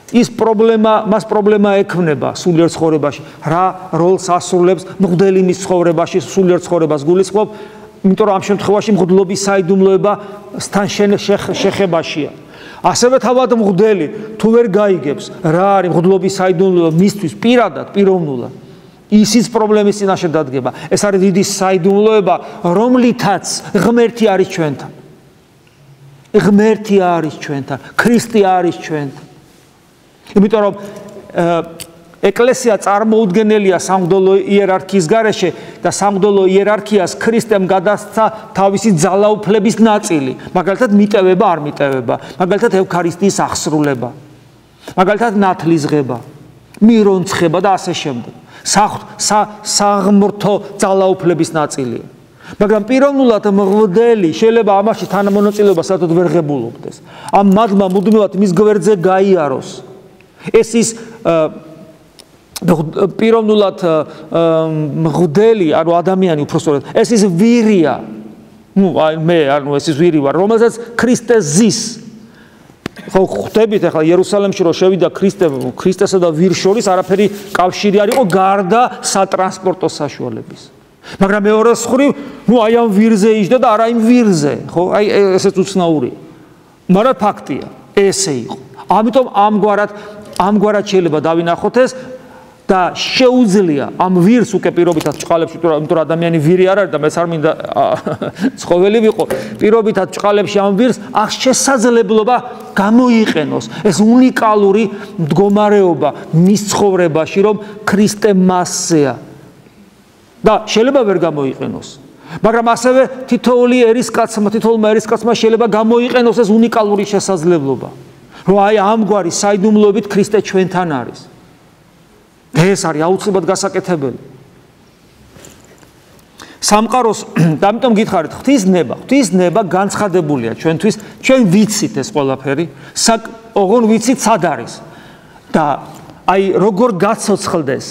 Speaker 1: მას პრობლემა ექმნება სულიერ ცხოვრებაში, რა როლს ასრულებს მღვდელი მის ცხოვრებაში, სულიერ ცხოვრებას გულისხმობ, იმიტომ რომ ამ შემთხვევაში მღვდლობის საიდუმლოება თან შეხებაშია. ასევე თავად მღვდელი თუ ვერ გაიგებს რა არის მღვდლობის საიდუმლოება მისთვის პირადად, პიროვნულად, ისიც პრობლემის წინაშე დადგება. ეს არის დიდი საიდუმლოება, რომლითაც ღმერთი არის ჩვენთან. ღმერთი არის ჩვენთან, ქრისტე არის ჩვენთან. იმიტომ რომ ეკლესია წარმოუდგენელია სამღვდელო იერარქიის გარეშე და სამღვდელო იერარქიას ქრისტემ გადასცა თავისი ძალაუფლების ნაწილი, მაგალითად მიტევება, არ მიტევება, მაგალითად ევქარისტიის აღსრულება, მაგალითად ნათლისღება, მირონცხება და ასე შემდეგ. საღმრთო ძალაუფლების ნაწილია. მაგრამ პიროვნულად მღვდელი შეიძლება ამაში თანამონაწილეობა საერთოდ ვერ ღებულობდეს. ამ მადლმა მუდმივად მის გვერდზე გაიაროს. ეს ის პიროვნულად მღვდელი, ანუ ადამიანი უпростоრად, ეს ის ვირია. ეს ის ვირი ვარ, რომელსაც ქრისტე ზის. ხო ხვდებით ახლა იერუსალემში რომ შევიდა ქრისტესა და ვირს შორის არაფერი კავშირი არ იყო გარდა სატრანსპორტო საშუალების. მაგრამ მეორე მხრივ, აი ამ ვირზე იჯდა და არა იმ ვირზე, ხო? აი ესეც უცნაურია. მაგრამ ფაქტია, ესე იყო. ამიტომ ამგვარად შეიძლება დავინახოთ ეს და შეუძლია ამ ვირს უკვე პირობითად ჭყალებში, იმიტომ რომ ადამიანი ვირი არ არის და მეც არ მინდა ცხოველი ვიყო, პირობითად ჭყალებში ამ ვირს შესაძლებლობა გამოიყენოს ეს უნიკალური მდგომარეობა მის ცხოვრებაში, რომ ქრისტე მასზეა. და შეიძლება ვერ გამოიყენოს. მაგრამ ასევე თითოეული ერისკაცმა შეიძლება გამოიყენოს ეს უნიკალური შესაძლებლობა. რომ აი ამგვარი საიდუმლოებით ქრისტე ჩვენთან არის. ეს არის აუცილებლად გასაკეთებელი. სამყაროს, ამიტომ გითხარით, ღვთის ნება განცხადებულია ჩვენთვის, ჩვენ ვიცით ეს ყველაფერი, ოღონ ვიცით სად არის. და აი როგორ გაცოცხლდეს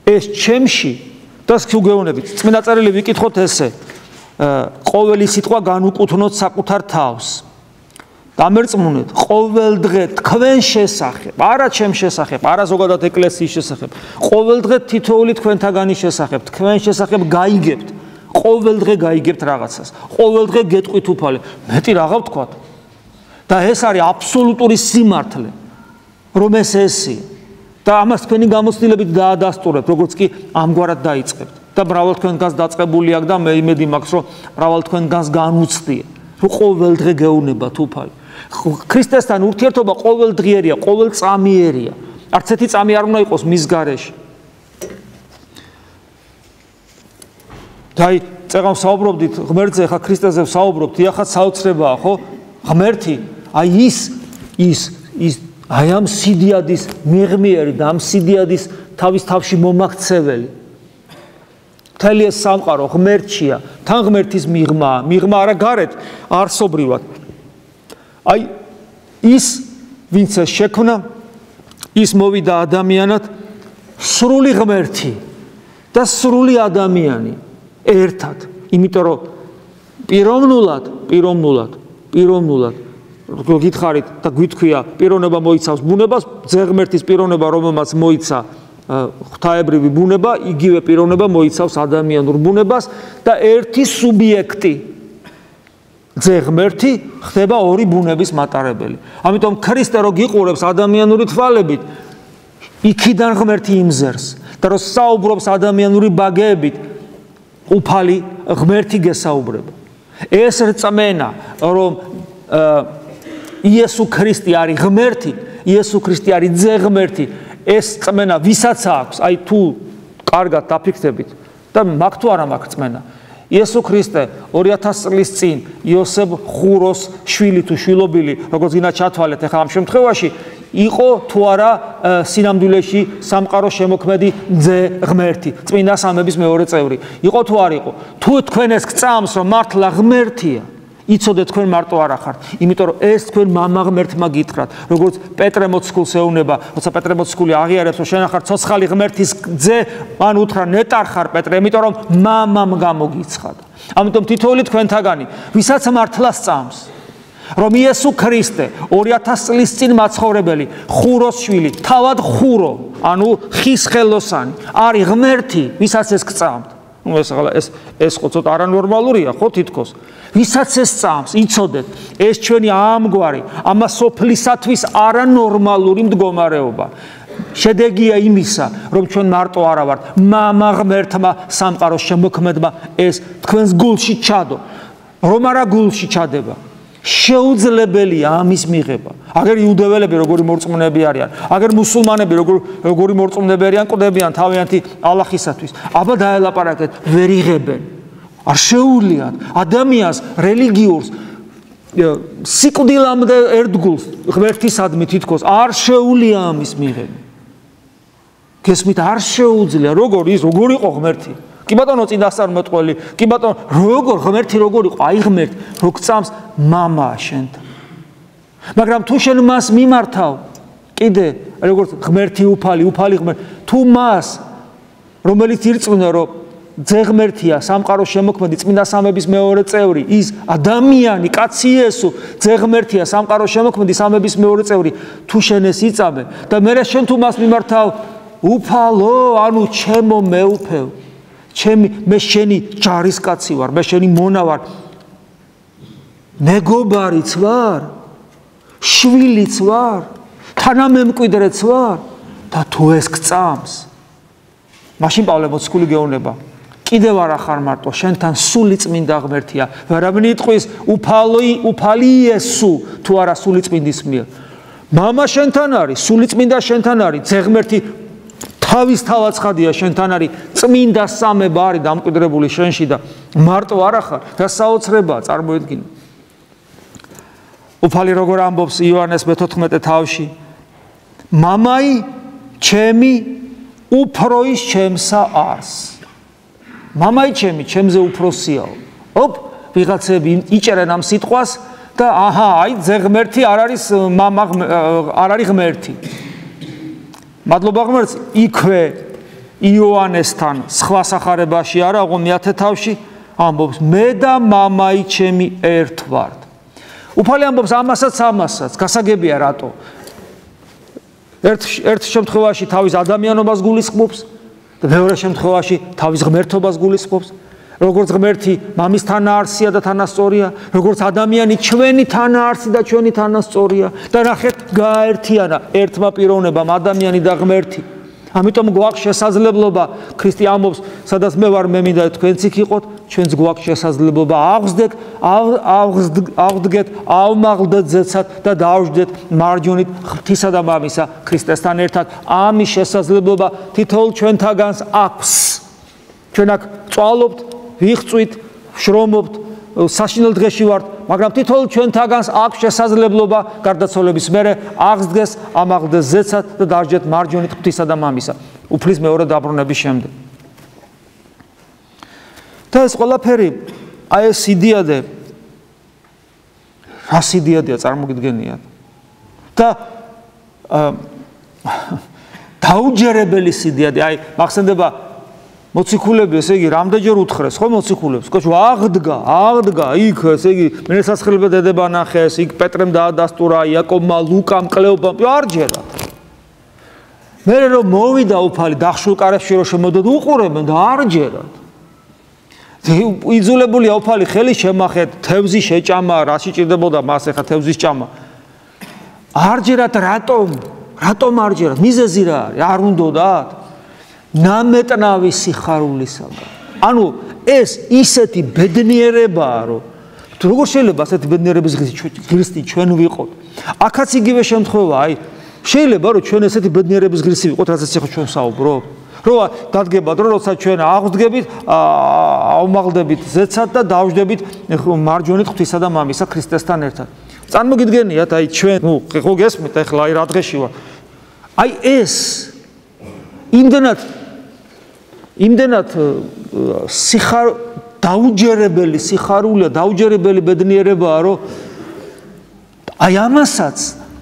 Speaker 1: ეს ჩემში და გეუბნებით, წმინდა წერილი ვიკითხოთ ესე, ყოველი სიტყვა განუკუთვნოთ საკუთარ თავს. დამერწმუნეთ ყოველ დღე თქვენ შესახებ, არა ჩემ შესახებ, არა ზოგადად ეკლესიის შესახებ, ყოველ დღე თითოეული თქვენთაგანის შესახებ, თქვენ შესახებ გაიგებთ, ყოველ დღე გაიგებთ რაღაცას, ყოველ დღე გეტყვით უფალი, მეტი რაღა ვთქვათ. და ეს არის აბსოლუტური სიმართლე, რომ ეს ესია. და ამას თქვენი გამოცდილებით დაადასტურებთ, როგორც კი ამგვარად დაიწყებთ. და მრავალ თქვენგანს დაწყებული აქვს და მე იმედი მაქვს, რომ მრავალ თქვენგანს განუცდია, რომ ყოველ დღე გეუნებათ უფალი. ქრისტესთან ურთიერთობა ყოველდღიერია, ყოველწამიერია. არც ერთი წამი არ უნდა იყოს მის გარეშე. და წეგან საუბრობდით ღმერთზე, ხა ქრისტეზე საუბრობთ, იახაც საოცრებაა, ხო? ღმერთი, აი ის აი ამ სიდიადის მიღმიერი და ამ სიდიადის თავის თავში მომაქცეველი. მთელი ეს სამყარო ღმერთშია, თან ღმერთის მიღმა არა გარეთ, არსობრივად. აი ის ვინც შექმნა, ის მოვიდა ადამიანად, სრული ღმერთი და სრული ადამიანი ერთად, იმიტომ რომ პიროვნულად გითხარით და გვითქვია, პიროვნება მოიცავს ბუნებას, ძეღმერთის პიროვნება, რომელმაც მოიცა ღვთაებრივი ბუნება, იგივე პიროვნება მოიცავს ადამიანურ ბუნებას და ერთი სუბიექტი ძეღმერთი ხდება ორი ბუნების მატარებელი. ამიტომ ქრისტე რო გიყურებს ადამიანური თვალებით, იქიდან ღმერთი იმზერს და რო საუბრობს ადამიანური ბაგეებით, უფალი ღმერთი გესაუბრება. ეს რწმენა, რომ იესო ქრისტე არის ღმერთი, იესო ქრისტე არის ძეღმერთი, ეს რწმენა ვისაც აქვს, აი თუ კარგად დაფიქრდებით და მაგ თუ არა მაგ რწმენა. იესო ქრისტე 2000 წლის წინ იოსებ ხუროს შვილი თუ შვილობილი, როგორც გინდა ჩათვალეთ ახლა ამ შემთხვევაში, იყო თუ არა სინამდვილეში სამყაროს შემოქმედი ძე ღმერთი, წმინდა სამების მეორე წევრი. იყო თუ არ იყო? თუ თქვენ ეს გწამს, რომ მართლა ღმერთია, იცოდეთ თქვენ მარტო არ ახართ, იმიტომ რომ ეს თქვენ მამა ღმერთმა გითხრათ, როგორც პეტრე მოციქულს ეუბნება, როცა პეტრე მოციქული აღიარებს, რომ შენ ახარ ცოცხალი ღმერთის ძე, მან უთხრა ნეტარ ხარ პეტრე, იმიტომ რომ მამამ გამოგიცხადა. ამიტომ თითოეული თქვენთაგანი, ვისაც მართლა სწამს, რომ იესო ქრისტე 2000 წლის წინ მაცხოვრებელი, ხუროს შვილი, თავად ხურო, ანუ ხის ხელოსანი, არის ღმერთი, ვისაც ეს გწამთ. ეს ხო ცოტა არანორმალურია, ხო თითქოს. ვისაც ეს სწამს, იცოდეთ, ეს ჩვენი ამგვარი, ამა სოფლისათვის არანორმალური მდგომარეობა. შედეგია იმისა, რომ ჩვენ მარტო არა ვართ, მამა ღმერთმა სამყაროს შემოქმედმა ეს თქვენს გულში ჩადო. რომ არა გულში ჩადება. შეუძლებელია ამის მიღება. აგერ იუდეველები როგორი მორწმუნეები არიან, აგერ მუსულმანები როგორი მორწმუნეები არიან, კვდებიან თავიანთი ალაჰისათვის. აბა დაელაპარაკეთ, ვერ იღებენ. არ შეუძლიათ ადამიანს რელიგიურს სიკვდილამდე ერთგულს ღმერთისადმი თითქოს არ შეუძლია ამის მიღება. გესმით, არ შეუძლია, როგორ იყო ღმერთი? კი ბატონო წინასწარმეტყველი, კი ბატონო, როგორ ღმერთი როგორ იყო? აი ღმერთი, რო გწამს მამაა შენთან. მაგრამ თუ შენ მას მიმართავ, კიდე როგორც ღმერთი უფალი ღმერთი, თუ მას რომელიც ირწმუნა, რომ ძე ღმერთია, სამყაროს შემოქმედი, წმინდა სამების მეორე წევრი, ის ადამიანი, კაცი იესო, ძე ღმერთია, სამყაროს შემოქმედი, სამების მეორე წევრი, თუ შენ ეს იწამე და მე შენ თუ მას მიმართავ, უფალო, ანუ ჩემო მეუფევ, მე შენი ჯარისკაცი ვარ, მე შენი მონა ვარ, მეგობარიც ვარ, შვილიც ვარ, თანამემკვიდრეც ვარ და თუ ეს გწამს, მაშინ პავლე მოციქული გეუბნება, კიდევ არ ახარ მარტო, შენთან სული წმინდა ღმერთია, ვერავინ იტყვის უფალი იესო, თუ არა სული წმინდის მიერ. მამა შენთან არის, სული წმინდა შენთან არის, ძე ღმერთი თავის თავაცხადია შენთან არის, წმინდა სამება არის დამკვიდრებული შენში და მარტო არ ახარ, და საოცრებაა წარმოედგინე. უფალი როგორ ამბობს იოანეს მე-14 თავში, მამაი ჩემი უფროის ჩემსა არს. მამაი ჩემი, ჩემზე უფროსიაო. ვიღაცები იჭერენ ამ სიტყვას და აი ძე ღმერთი არ არის ღმერთი. მადლობა ღმერთს, იქვე იოანესთან სხვა სახარებაში არა, ოღონდ მე-10 თავში ამბობს, მე და მამაი ჩემი ერთ ვართ. უფალი ამბობს ამასაც, გასაგებია რატო. ერთ შემთხვევაში თავის ადამიანობას გულისხმობს და მეორე შემთხვევაში თავის ღმერთობას გულისხმობს. როგორც ღმერთი მამის თანაარსია და თანასწორია, როგორც ადამიანი ჩვენი თანაარსი და ჩვენი თანასწორია და ნახეთ გააერთიანა ერთმა პიროვნებამ ადამიანი და ღმერთი. ამიტომ გვაქვს შესაძლებლობა, ქრისტე ამბობს, სადაც მე ვარ, მე მინდა თქვენც იქ იყოთ, ჩვენც გვაქვს შესაძლებლობა ავღდგეთ, ავმაღლდეთ ზეცად და დავждეთ მარჯვნით ღვთისა და მამისა ქრისტესთან ერთად. ამის შესაძლებლობა თითოეულ ჩვენთაგანს აქვს. ჩვენ აქ წვალობთ, ვიხწვით, შრომობთ, საშინელ დღეში ვართ, მაგრამ თითოეულ ჩვენთაგანს აქვს შესაძლებლობა გარდაცვალების მერე აღსდგეს, ამაღლდეს ზეცად და დავждეთ მარჯვნით ღვთისა და მამისა, უფლის მეორე დაბრუნების შემდეგ. და ეს ყველაფერი, აი ეს სიდიადე, რა სიდიადეა წარმოგიდგენიათ? და დაუჯერებელი სიდიადე, აი მახსენდება მოციქულები, ესე იგი, რამდენჯერ უთხრეს, ხო მოციქულებს, კოჩო აღდგა, იქ, ესე იგი, მენესაცხრელება დედება ნახეს, იქ პეტრემ დაადასტურა, იაკობმა, ლუკამ, კლეობამ, არ ჯერა. მე რომ მოვიდა უფალი, დახშულ კარებში რომ შემოდოდ უყურებენ და არ ჯერათ. იძულებულია უფალი ხელი შემახეთ, თევზი შეჭამა, რა შეჭირდებოდა მას ახლა თევზის ჭამა. არ ჯერათ რატომ არ ჯერათ? მიზეზი რა არის? არ უნდოდათ? ნამეტნავი სიხარულისაგან. ანუ ეს ისეთი ბედნიერებაა, რომ როგორ შეიძლება ასეთი ბედნიერების ღირსი ჩვენ ვიყოთ? აქაც იგივე შემთხვევაა, აი შეიძლება რომ ჩვენ ესეთი ბედნიერების ღირსი ვიყოთ, რასაც ახლა ჩვენ საუბრობ. რომ დადგებათ, რომ როცა ჩვენ აღდგებით, ავმაღლდებით ზეცად და დავждებით მარჯვნით ღვთისა და მამისა ქრისტესთან ერთად. წარმოგიდგენიათ, აი ჩვენ, ხო გესმით, ახლა აი რა დღეში ვარ. აი ეს იმდენად დაუჯერებელი სიხარულია, დაუჯერებელი ბედნიერებაა, რომ აი ამასაც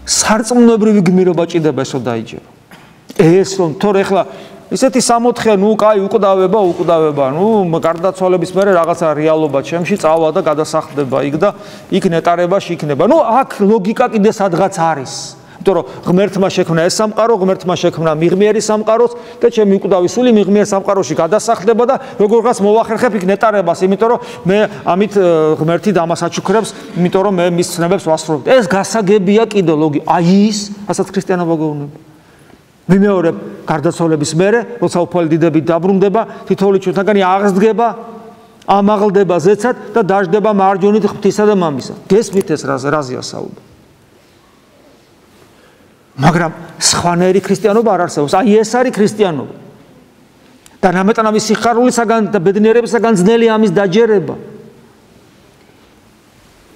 Speaker 1: სარწმუნოებრივი გმირობა ჭირდება ესო დაიჯერო. ეს რომ თორე ახლა ისეთი 64-ია, ნუ კაი უკვდავება, ნუ გარდაცვალების მერე რაღაცა რეალობა ჩემში წავა და გადასახლდება იქ და იქ ნეტარებაში იქნება. ნუ აქ ლოგიკა კიდე სადღაც არის. იმიტომ რომ ღმერთმა შექმნა ეს სამყარო, ღმერთმა შექმნა მიღმიერი სამყაროს და ჩემი უკვდავი სული მიღმიერ სამყაროში გადასახლდება და როგორღაც მოვახერხებ იქ ნეტარებას, იმიტომ რომ მე ამით ღმერთი დამას აჩუქრებს, იმიტომ რომ მე მის ცნებებს ვასრულებ. ეს გასაგებია კიდე ლოგიკა. აი ის, რასაც ქრისტიანობა გეუბნება. ვიმეორებ გარდაცვალების მერე, როცა უფალი დიდებით დაბრუნდება, თითოეული ჩვენთაგანი აღსდგება, ამაღლდება ზეცად და დაждდება მარჯვენით ღვთისა და მამისა. გესმით ეს რაზეა საუბარი? მაგრამ სხვანაირი ქრისტიანობა არ არსებობს. აი ეს არის ქრისტიანობა. და ნამეტანავი სიხარულისაგან და ბედნიერებისაგან ძნელი ამის დაჯერება.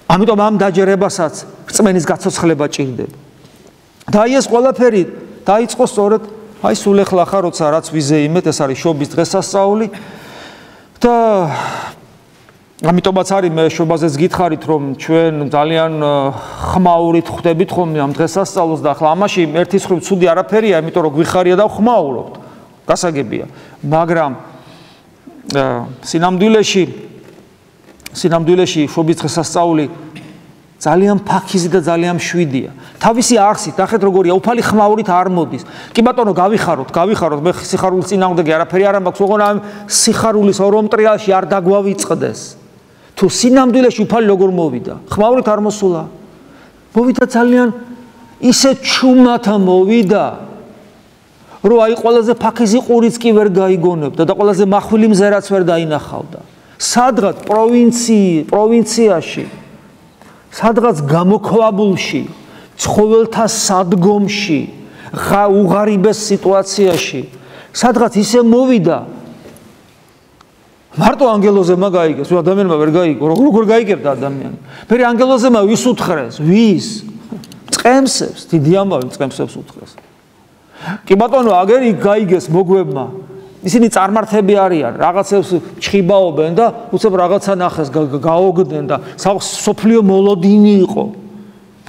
Speaker 1: ამიტომ ამ დაჯერებასაც რწმენის გაცოცხლება ჭირდება. და აი ეს ყველაფერი დაიწყო სწორედ აი სულ ახლა ხარ როცა რაც ვიზეიმეთ, ეს არის შობის დღესასწაული და ამიტომაც არის მე შობაზეც გითხარით რომ ჩვენ ძალიან ხმაურით ხვდებით ხოლმე ამ დღესასწაულს და ახლა ამაში ერთის მხრივ ცუდი არაფერია, იმიტომ რომ გვიხარია და ხმაურობთ. გასაგებია. მაგრამ სინამდვილეში შობის დღესასწაული ძალიან ფაქიზი და ძალიან მშვიდია. თავისი არსით, ნახეთ როგორია, უფალი ხმაურით არ მოდის. კი ბატონო, გავიხაროთ, მე სიხარულის წინააღმდეგი არაფერი არ მაქვს, ოღონდ ამ სიხარულის ორომტრიალში არ დაგვავიწყდეს. თუ სინამდვილეში უფალი როგორ მოვიდა? ხმაურით არ მოსულა. მოვიდა ძალიან ისე ჩუმად მოვიდა, რომ აი ყველაზე ფაქიზი ყურიც კი ვერ გაიგონებდა და ყველაზე მახვილი მზერაც ვერ დაინახავდა. სადღაც პროვინციაში სადღაც გამოქვაბულში, ცხოველთა სადგომში, უღარიბეს სიტუაციაში, სადღაც ისე მოვიდა, მარტო ანგელოზებმა გაიგეს, ადამიანმა ვერ გაიგო, როგორ გაიგებდა ადამიანი. მერე ანგელოზებმა ვის უთხრეს? ვის? წყემსებს, დიდი ამბავი წყემსებს უთხრეს. კი ბატონო, აგერ იქ გაიგეს მოგვებმა. ისინი წარმართები არიან, რაღაცებს ჩხიბაობენ და უცებ რაღაცა ნახეს, გაოგდნენ და სოფლიო მოლოდინი იყო.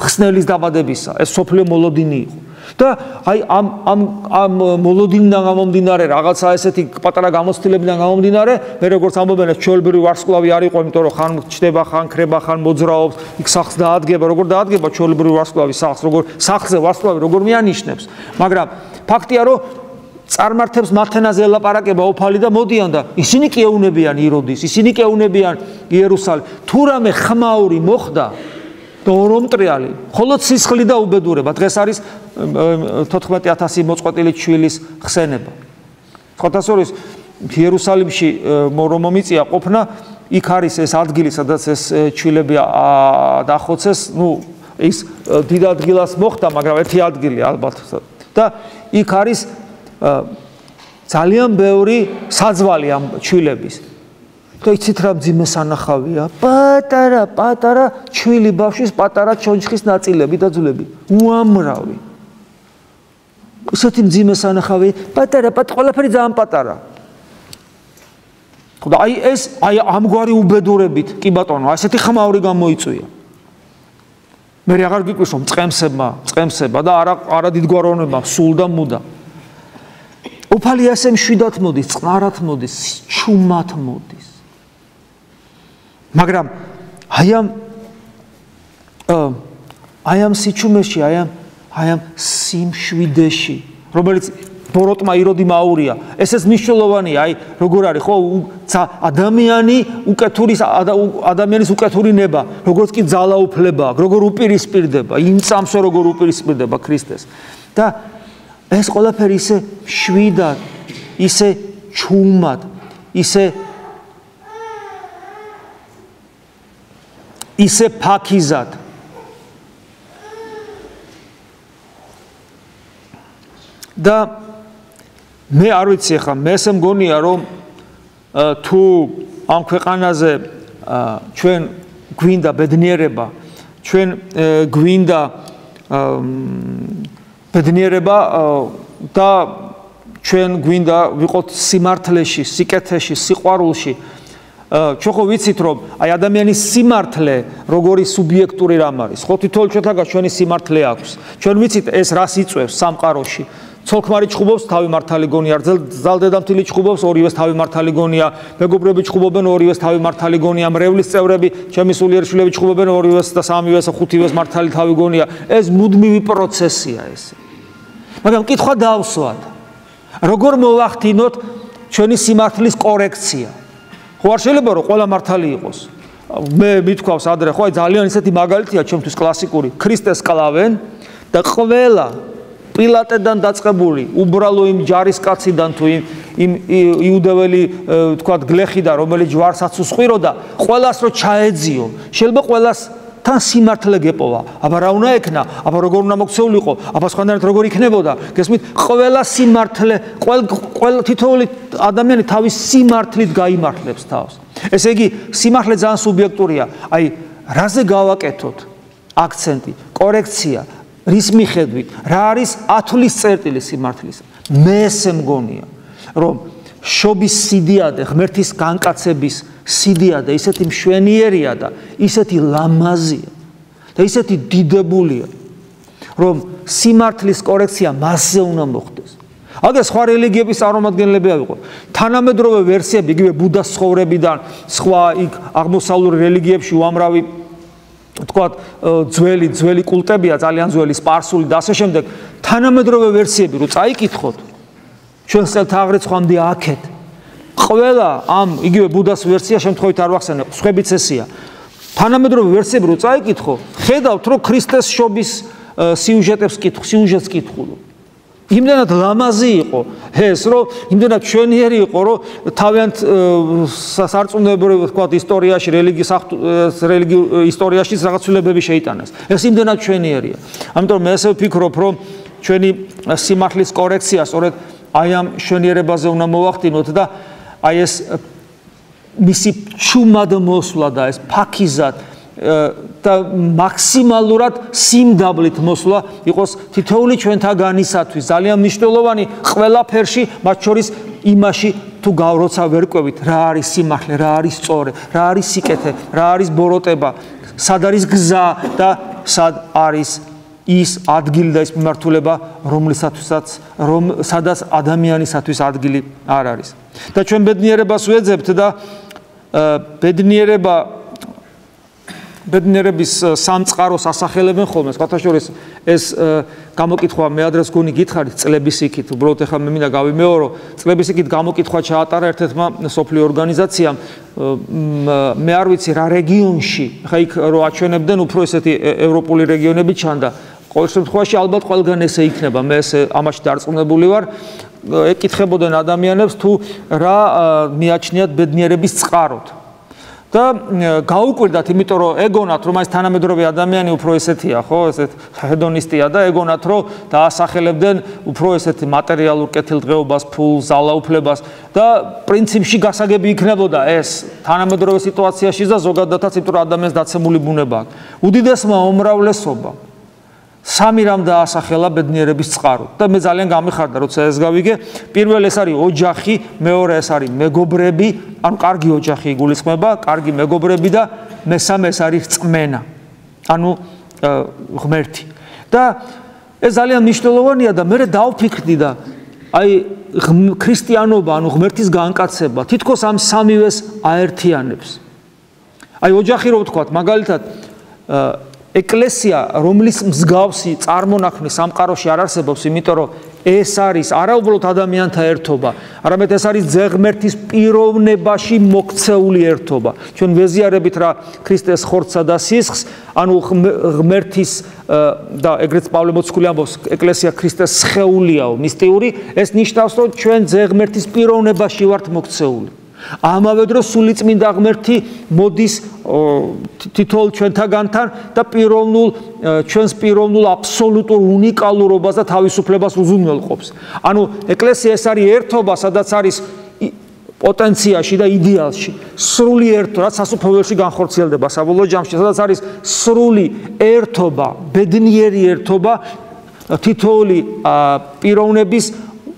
Speaker 1: ხსნელის დაბადებისა, ეს სოფლიო მოლოდინი იყო. და აი ამ მოლოდინიდან გამომდინარე, რაღაცა ესეთი პატარა გამოცდილებიდან გამომდინარე, მე როგორც ამბობენ, ეს ჩვეულებრივი ვარსკვლავი არ იყო, იმიტომ რომ ხან ჩდება, ხან ქრება, ხან მოძრაობს, იქ სახლს დაადგება, როგორ დაადგება ჩვეულებრივი ვარსკვლავი სახლს, როგორ სახლზე ვარსკვლავი როგორ მიანიშნებს. მაგრამ ფაქტია, რომ წარმართებს მათენაზე ელაპარაკება უფალი და მოდიან და ისინი კი ეუნებიან იროდის, ისინი კი ეუნებიან იერუსალიმს. თუ რამე ხმაური მოხდა და ორომტრიალი, მხოლოდ სისხლი და უბედურება. დღეს არის 14,000 მოწყვეტილი ჩვილის ხსენება. ხოთასორის იერუსალიმში რომ მომიწია ყოფნა, იქ არის ეს ადგილი, სადაც ეს ჩვილები დახოცეს, ნუ ის დიდ ადგილას მოხდა, მაგრამ ერთი ადგილი ალბათ. და იქ არის ძალიან ბევრი საძვალი ამ ჩვილების. და იცით რა მძიმე სანახავია? პატარა ჩვილი ბავშვის პატარა ჩონჩხის ნაწილები და ძვლები. უამრავი. ისეთი მძიმე სანახავი, პატარა, ყველაფერი ძალიან პატარა. და აი ამგვარი უბედურებით, კი ბატონო, ასეთი ხმაური გამოიწვია. მე აღარ გიკვირს რომ წყემსება და არა დიდგვაროვნებმა სულ და მუდა. უფალი ასე მშვიდად მოდის, წყნარად მოდის, ჩუმად მოდის. მაგრამ აი ამ სიჩუმეში, აი ამ სიმშვიდეში, რომელიც ბოროტმა იროდიმ აურია, ესეც მნიშვნელოვანია, აი როგორ არის ხო ადამიანის უკეთური ნება, როგორც კი ძალაუფლება, როგორ უპირისპირდება, იმ წამსო როგორ უპირისპირდება ქრისტეს. და ეს ყველაფერი ისე შვიდად, ისე ჩუმად, ისე ფაქიზად. და მე არ ვიცი ახლა, მე ესე მგონია რომ თუ ამ ქვეყანაზე ჩვენ გვინდა ბედნიერება, ჩვენ გვინდა ბედნიერება და ჩვენ გვინდა ვიყოთ სიმართლეში, სიკეთეში, სიყვარულში, ჩვენ ხო ვიცით რომ აი ადამიანის სიმართლე როგორი სუბიექტური რამ არის ხო თითოეულ ჩვენთაგან ჩვენი სიმართლე აქვს ჩვენ ვიცით ეს რას იწვევს სამყაროში ცოლ-ქმარი ჩხუბობს თავი მართალი გონია ძალ-დედამთილი ჩხუბობს ორივეს თავი მართალი გონია მეგობრები ჩხუბობენ ორივეს თავი მართალი გონია მრევლის წევრები ჩემი სულიერი შვილები ჩხუბობენ ორივეს და სამივეს ხუთივეს მართალი თავი გონია ეს მუდმივი პროცესია ეს მაგრამ კითხვა დავსვათ როგორ მოვახდინოთ ჩვენი სიმართლის კორექცია ხო არ შეიძლება რომ ყველა მართალი იყოს მე მithქვავს ადრე ხო აი ძალიან ისეთი მაგალითია ჩემთვის კლასიკური ქრისტეს კლავენ და ყველა პილატედან დაწყებული უბრალო იმ ჯარისკაციდან თუ იმ იუდეველი თქვათ გლეხიდან რომელიც ჯვარსაც უსყვიროდა ყველას რო ჩაეძიო შეიძლება ყველას თან სიმართლე გეპოვა აბა რა უნდა ექნა აბა როგორ უნდა მოქცეულიყო აბა სხვანაირად როგორ იქნებოდა გესმით ყველა სიმართლე ყველა თითოეული ადამიანი თავის სიმართლით გაიმართლებს თავს ესე იგი სიმართლე ძალიან სუბიექტურია აი რაზე გავაკეთოთ აქცენტი კორექცია რის მიხედვით რა არის ათვლის წერტილი სიმართლის მე ესე მგონია რომ შობის სიდიადე ღმერთის განკაცების სიდიადე ისეთი მშვენიერია და ისეთი ლამაზია და ისეთი დიდებულია რომ სიმართლის კორექცია მასზე უნდა მოხდეს აგერ სხვა რელიგიების წარმომადგენლები ავიღოთ თანამედროვე ვერსიები იგივე ბუდას ცხოვრებიდან სხვა იქ აღმოსავლურ რელიგიებში უამრავი თქვათ ძველი კულტებია ძალიან ძველი სპარსული და ასე შემდეგ თანამედროვე ვერსიები რო წაიკითხოთ ჩვენს წელთაღრიცხვამდე აქეთ ყველა ამ იგივე ბუდას ვერსია შემთხვევით არ ვახსენებ სხვებიც ესია თანამედროვე ვერსიები რო წაიკითხო ხედავთ რომ ქრისტეს შობის სიუჟეტს კითხულობ იმდენად ლამაზი იყო ეს რომ იმდენად ჩვენიერი იყო რომ თავიანთ სარწმუნოებრივ თქვათ ისტორიაში რელიგიურ ისტორიაშიც რაღაც ცვლილებები შეიტანეს ეს იმდენად ჩვენიერია ამიტომ მე ესე ვფიქრობ რომ ჩვენი სიმართლის კორექცია სწორედ აი ამ შვენიერებაზე უნდა მოვახდინოთ და აი ეს მისი ჩუმად მოსვლა და ეს ფაქიზად და მაქსიმალურად სიმდაბლით მოსვლა იყოს თითოეული ჩვენთაგანისათვის ძალიან მნიშვნელოვანი ყველაფერში მათ შორის იმაში თუ როცა ვერ ყვევით რა არის სიმართლე რა არის სწორი რა არის სიკეთე რა არის ბოროტება სად არის გზა და სად არის ის ადგილი და ის მიმართულება სადაც ადამიანისათვის ადგილი არ არის და ჩვენ ბედნიერებას ვეძებთ და ბედნიერების სამწყაროს ასახელებენ ხოლმე სხვათა შორის ეს გამოკითხვა მე ადრეს გონი გითხარით წლების იქით უბრალოდ ეხლა მე მინდა გავიმეორო წლების იქით გამოკითხვა ჩაატარა ერთ-ერთმა სოფლიო ორგანიზაციამ მე არ ვიცი რა რეგიონში ხა იქ რო აჩვენებდნენ უფრო ესეთი ევროპული რეგიონები ჩანდა ყოველ შემთხვევაში ალბათ ყველგან ესე იქნება მე ეს ამაში დარწმუნებული ვარ ეკითხებოდნენ ადამიანებს თუ რა მიაჩნიათ ბედნიერების წყაროდ და გაუკვირდათ იმიტომ რომ ეგონათ რომ ეს თანამედროვე ადამიანი უფრო ესეთია ხო ესეთ ჰედონისტია და ეგონათ რომ დაასახელებდნენ უფრო ესეთ მატერიალურ კეთილდღეობას ფულს ძალაუფლებას და პრინციპში გასაგები იქნებოდა ეს თანამედროვე სიტუაციაში და ზოგადადაც იმიტომ რომ ადამიანს დაცემული ბუნება აქვს უდიდესმა უმრავლესობამ სამი რამ დაასახელა ბედნიერების წყაროდ და მე ძალიან გამიხარდა როცა ეს გავიგე პირველ ეს არის ოჯახი მეორე ეს არის მეგობრები ანუ კარგი ოჯახი იგულისხმება კარგი მეგობრები და მესამე ეს არის რწმენა ანუ ღმერთი და ეს ძალიან მნიშვნელოვანია და მე დავფიქრდი და აი ქრისტიანობა ანუ ღმერთის განკაცება თითქოს ამ სამივეს აერთიანებს აი ოჯახი რო ვთქვათ მაგალითად ეკლესია რომლის მსგავსი წარმონაქმნი სამყაროში არ არსებობს იმიტომ რომ ეს არის არაუბრალოდ ადამიანთა ერთობა არამედ ეს არის ძეღმერთის პიროვნებაში მოქცეული ერთობა ჩვენ ვეზიარებით რა ქრისტეს ხორცსა და სისხლს ანუ ღმერთის და ეგრეთ პავლე მოციქული ამბობს ეკლესია ქრისტეს სხეულიაო მისტიური ეს ნიშნავს რომ ჩვენ ძეღმერთის პიროვნებაში ვართ მოქცეული ამავე დროს სულიწმინდა ღმერთი მოდის თითოეულ ჩვენთაგანთან და ჩვენს პიროვნულ აბსოლუტურ უნიკალურობას და თავისუფლებას უზრუნველყოფს. ანუ ეკლესია ეს არის ერთობა, სადაც არის პოტენციაში და იდეალში სრული ერთობა, რაც სასופველში განხორციელდება საბოლოო ჯამში, სადაც არის სრული ერთობა, ბედნიერი ერთობა თითოეული პიროვნების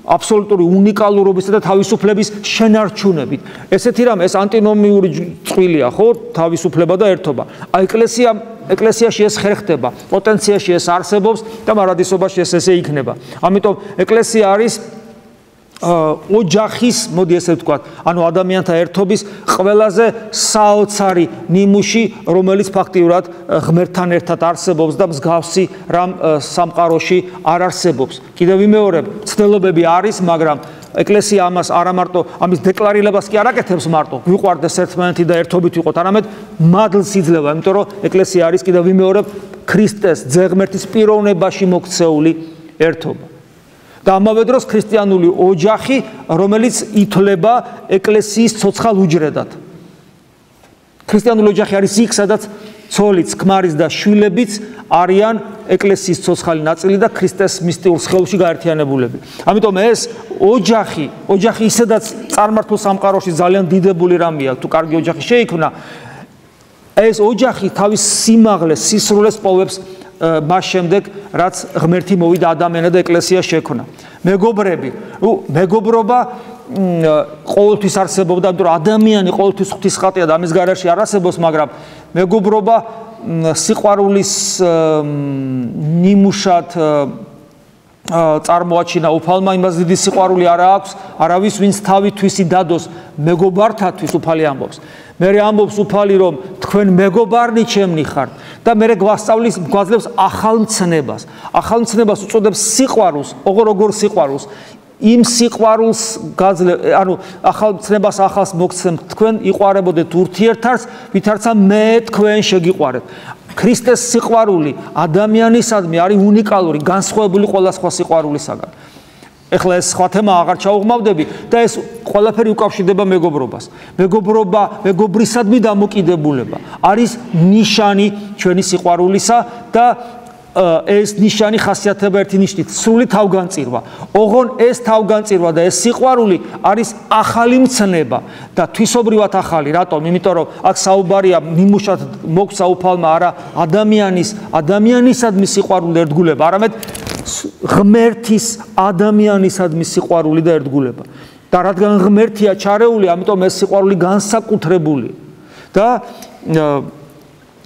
Speaker 1: აბსოლუტური უნიკალურობისა და თავისუფლების შენარჩუნებით. ესეთი რამ ეს ანტინომიური წვლილია, ხო, თავისუფლება და ერთობა. აი ეკლესიაში ეს ხერხდება, პოტენციაში ეს არსებობს და მარადისობაში ეს ესე იქნება. ამიტომ ეკლესია არის ოჯახის, მოდი ესე ვთქვათ, ანუ ადამიანთა ერთობის ყველაზე საოცარი ნიმუში, რომელიც ფაქტიურად ღმერთთან ერთად არსებობს და მსგავსი რამ სამყაროში არ არსებობს. კიდევ ვიმეორებ, ცდილობები არის, მაგრამ ეკლესია ამას არა მარტო ამის დეკლარირებას კი არ აკეთებს მარტო, გვიყვარდეს ერთმანეთი და ერთობით ვიყოთ, არამედ მადლს იძლევა, იმიტომ რომ ეკლესია არის კიდევ ვიმეორებ, ქრისტეს ძეღმერთის პიროვნებაში მოქცეული ერთობა. და ამავე დროს ქრისტიანული ოჯახი, რომელიც ითვლება ეკლესიის ცოცხალ უჯრედად. ქრისტიანული ოჯახი არის იქ, სადაც ცოლიც, ქმარიც და შვილებიც არიან ეკლესიის ცოცხალი ნაწილი და ქრისტეს მისტიურ სხეულში გაერთიანებულები. ამიტომ ეს ოჯახი ისედაც წარმართულ სამყაროში ძალიან დიდებული რამეა, თუ კარგი ოჯახი შეიქმნა, ეს ოჯახი თავის სიმაღლეს, სისრულეს პოვებს მას შემდეგ, რაც ღმერთი მოვიდა ადამიანად და ეკლესია შექმნა. მეგობრობა ყოველთვის არსებობდა, იმიტომ რომ ადამიანი ყოველთვის ღვთის ხატია და ამის გარეშე არ არსებობს, მაგრამ მეგობრობა სიყვარულის ნიმუშად წარმოაჩინა უფალმა, იმას დიდი სიყვარული არ აქვს, არავის ვინც თავი თვისი დადოს მეგობართათვის, უფალი ამბობს. მე ამბობს უფალი, რომ თქვენ მეგობარნი ჩემნი ხართ და მე გვასწავლებს ახალ მცნებას. ახალ მცნებას უწოდებს სიყვარულს, როგორ სიყვარულს. იმ სიყვარულს ანუ ახალ მცნებას ახალს მოგცემთ თქვენ იყვარებოდეთ ურთიერთარს, ვითარცა მე თქვენ შეგიყვარეთ. ქრისტეს სიყვარული ადამიანისადმი არის უნიკალური, განსხვავებული ყველა სხვა სიყვარულისაგან. ეხლა ეს სხვა თემა აღარ ჩაუღმავდები და ეს ყველაფერი უკავშირდება მეგობრობას. მეგობრისადმი დამოკიდებულება არის ნიშანი ჩვენი სიყვარულისა და ეს ნიშანი ხასიათდება ერთი ნიშნით, სრული თავგანწირვა. ოღონ ეს თავგანწირვა და ეს სიყვარული არის ახალი მცნება და თვისობრივად ახალი. რატომ? იმიტომ რომ აქ საუბარია ნიმუშად მოგცა უფალმა არა ადამიანისადმი სიყვარული და ერთგულება, არამედ ღმერთის ადამიანისადმი სიყვარული და ერთგულება. და რადგან ღმერთია ჩარეული, ამიტომ ეს სიყვარული განსაკუთრებული. და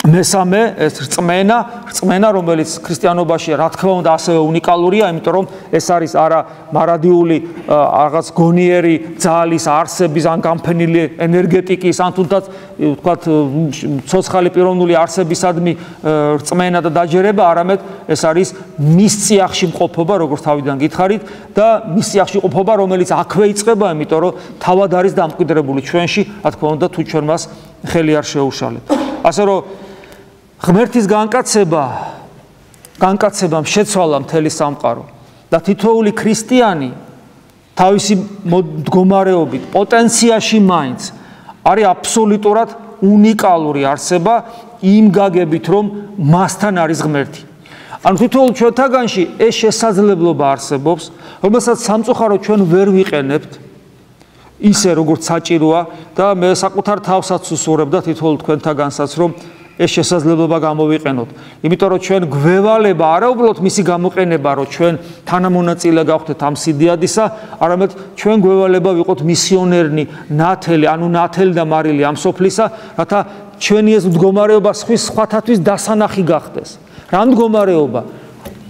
Speaker 1: მესამე ეს რწმენა, რომელიც ქრისტიანობაში რა თქმა უნდა ასევე უნიკალურია, იმიტომ რომ ეს არის არა მარადიული რაღაც გონიერი ძალის არსების ან გამფენილი ენერგეტიკის ან თუნდაც ვთქვათ ცოცხალი პიროვნული არსებისადმი რწმენა და დაჯერება, არამედ ეს არის მის წიაღში მყოფობა, როგორც თავიდან გითხარით და მის წიაღში მყოფობა, რომელიც აქვე იწყება, იმიტომ რომ თავად არის დამკვიდრებული ჩვენში, რა თქმა უნდა, თუ ჩვენ მას ხელი არ შეუშალებთ. ასე რომ ღმერთის განკაცებამ შეცვალა მთელი სამყარო და თითოეული ქრისტიანი თავისი მდგომარეობით, პოტენციაში მაინც არის აბსოლუტურად უნიკალური არსება იმ გაგებით, რომ მასთან არის ღმერთი. ანუ თითოეულ ჩვენთაგანში ეს შესაძლებლობა არსებობს, რომელსაც სამწუხაროდ ჩვენ ვერ ვიყენებთ ისე, როგორც საჭიროა და მე საკუთარ თავსაც ვსურვებ და თითოეულ თქვენთაგანსაც, რომ ეს შესაძლებლობა გამოვიყენოთ. იმიტომ რომ ჩვენ გვევალება არა უბრალოდ მისი გამოყენება, რომ ჩვენ თანამონაწილე გავხდეთ ამ სიდიადისა, არამედ ჩვენ გვევალება ვიყოთ მისიონერნი, ნათელი და მარილი ამ სოფლისა, რათა ჩვენი ეს მდგომარეობა სხვათათვის დასანახი გახდეს. რა მდგომარეობა?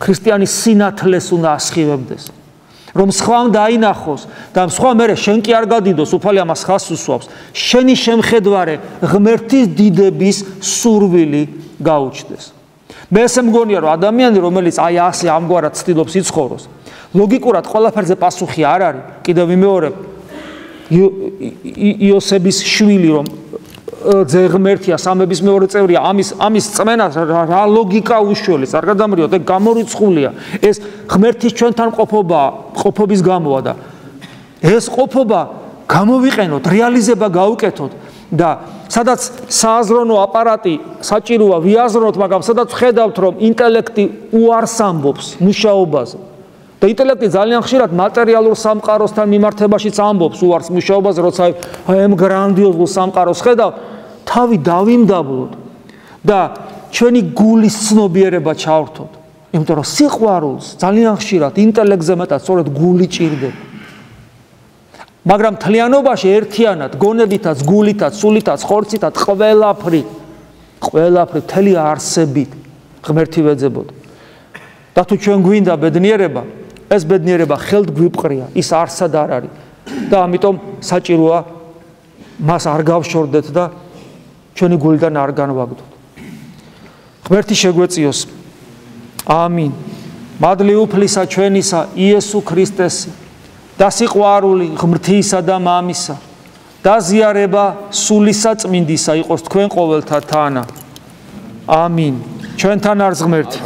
Speaker 1: ქრისტიანის სინათლეს უნდა ასხივებდეს. რომ სხვამ დაინახოს და სხვა მერე შენ კი არ გადიდოს, უფალი ამას ხას უსვავს. შენი შემხედვარე ღმერთის დიდების სურვილი გაუჩნდეს. მე ესე მგონია, რომ ადამიანი, რომელიც აი ასე ამგვარად ცდილობს იცხოვროს, ლოგიკურად ყველაფერზე პასუხი არ არის. კიდევ ვიმეორებ, იოსების შვილი, რომ ძეღმერთია, სამების მეორე წევრია, ამის წმენას რა ლოგიკა უშველის, არ გადამრიოთ, ეგ გამორიცხულია. ეს ღმერთის ჩვენთან ყოფობის გამოა და ეს ყოფობა გამოვიყენოთ, რეალიზება გაუკეთოთ და სადაც სააზროვნო აპარატი საჭიროა ვიაზროთ, მაგრამ სადაც ხედავთ, რომ ინტელექტი უარს ამბობს მუშაობაზე. და ინტელექტი ძალიან ხშირად მატერიალურ სამყაროსთან მიმართებაშიც ამბობს უარს მუშაობაზე, როცა აი ამ გრანდიოზულ სამყაროს ხედავ, თავი დავიმდაბლოთ და ჩვენი გულის ცნობიერება ჩავრთოთ. იმიტომ რომ სიყვარულს ძალიან ხშირად ინტელექტზე მეტად სწორედ გული ჭირდება. მაგრამ თლიანობაში ერთიანად, გონებითაც, გულითაც, სულითაც, ხორცითაც, ყველაფრით, მთელი არსებით ღმერთი ვეძებოდ. და თუ ჩვენ გვინდა ბედნიერება, ეს ბედნიერება ხელთ გვიპყრია, ის არსად არ არის. და ამიტომ საჭიროა მას არ გავშორდეთ და ჩვენი გულიდან არ განვაგდოთ. ღმერთი შეგვეწიოს. ამინ. მადლი უფლისა ჩვენისა იესო ქრისტესი და სიყვარული ღმრთისა და მამისა და ზიარება სულისა წმინდისა იყოს თქვენ ყოველთა თანა. ამინ. ჩვენთან არის ღმერთი.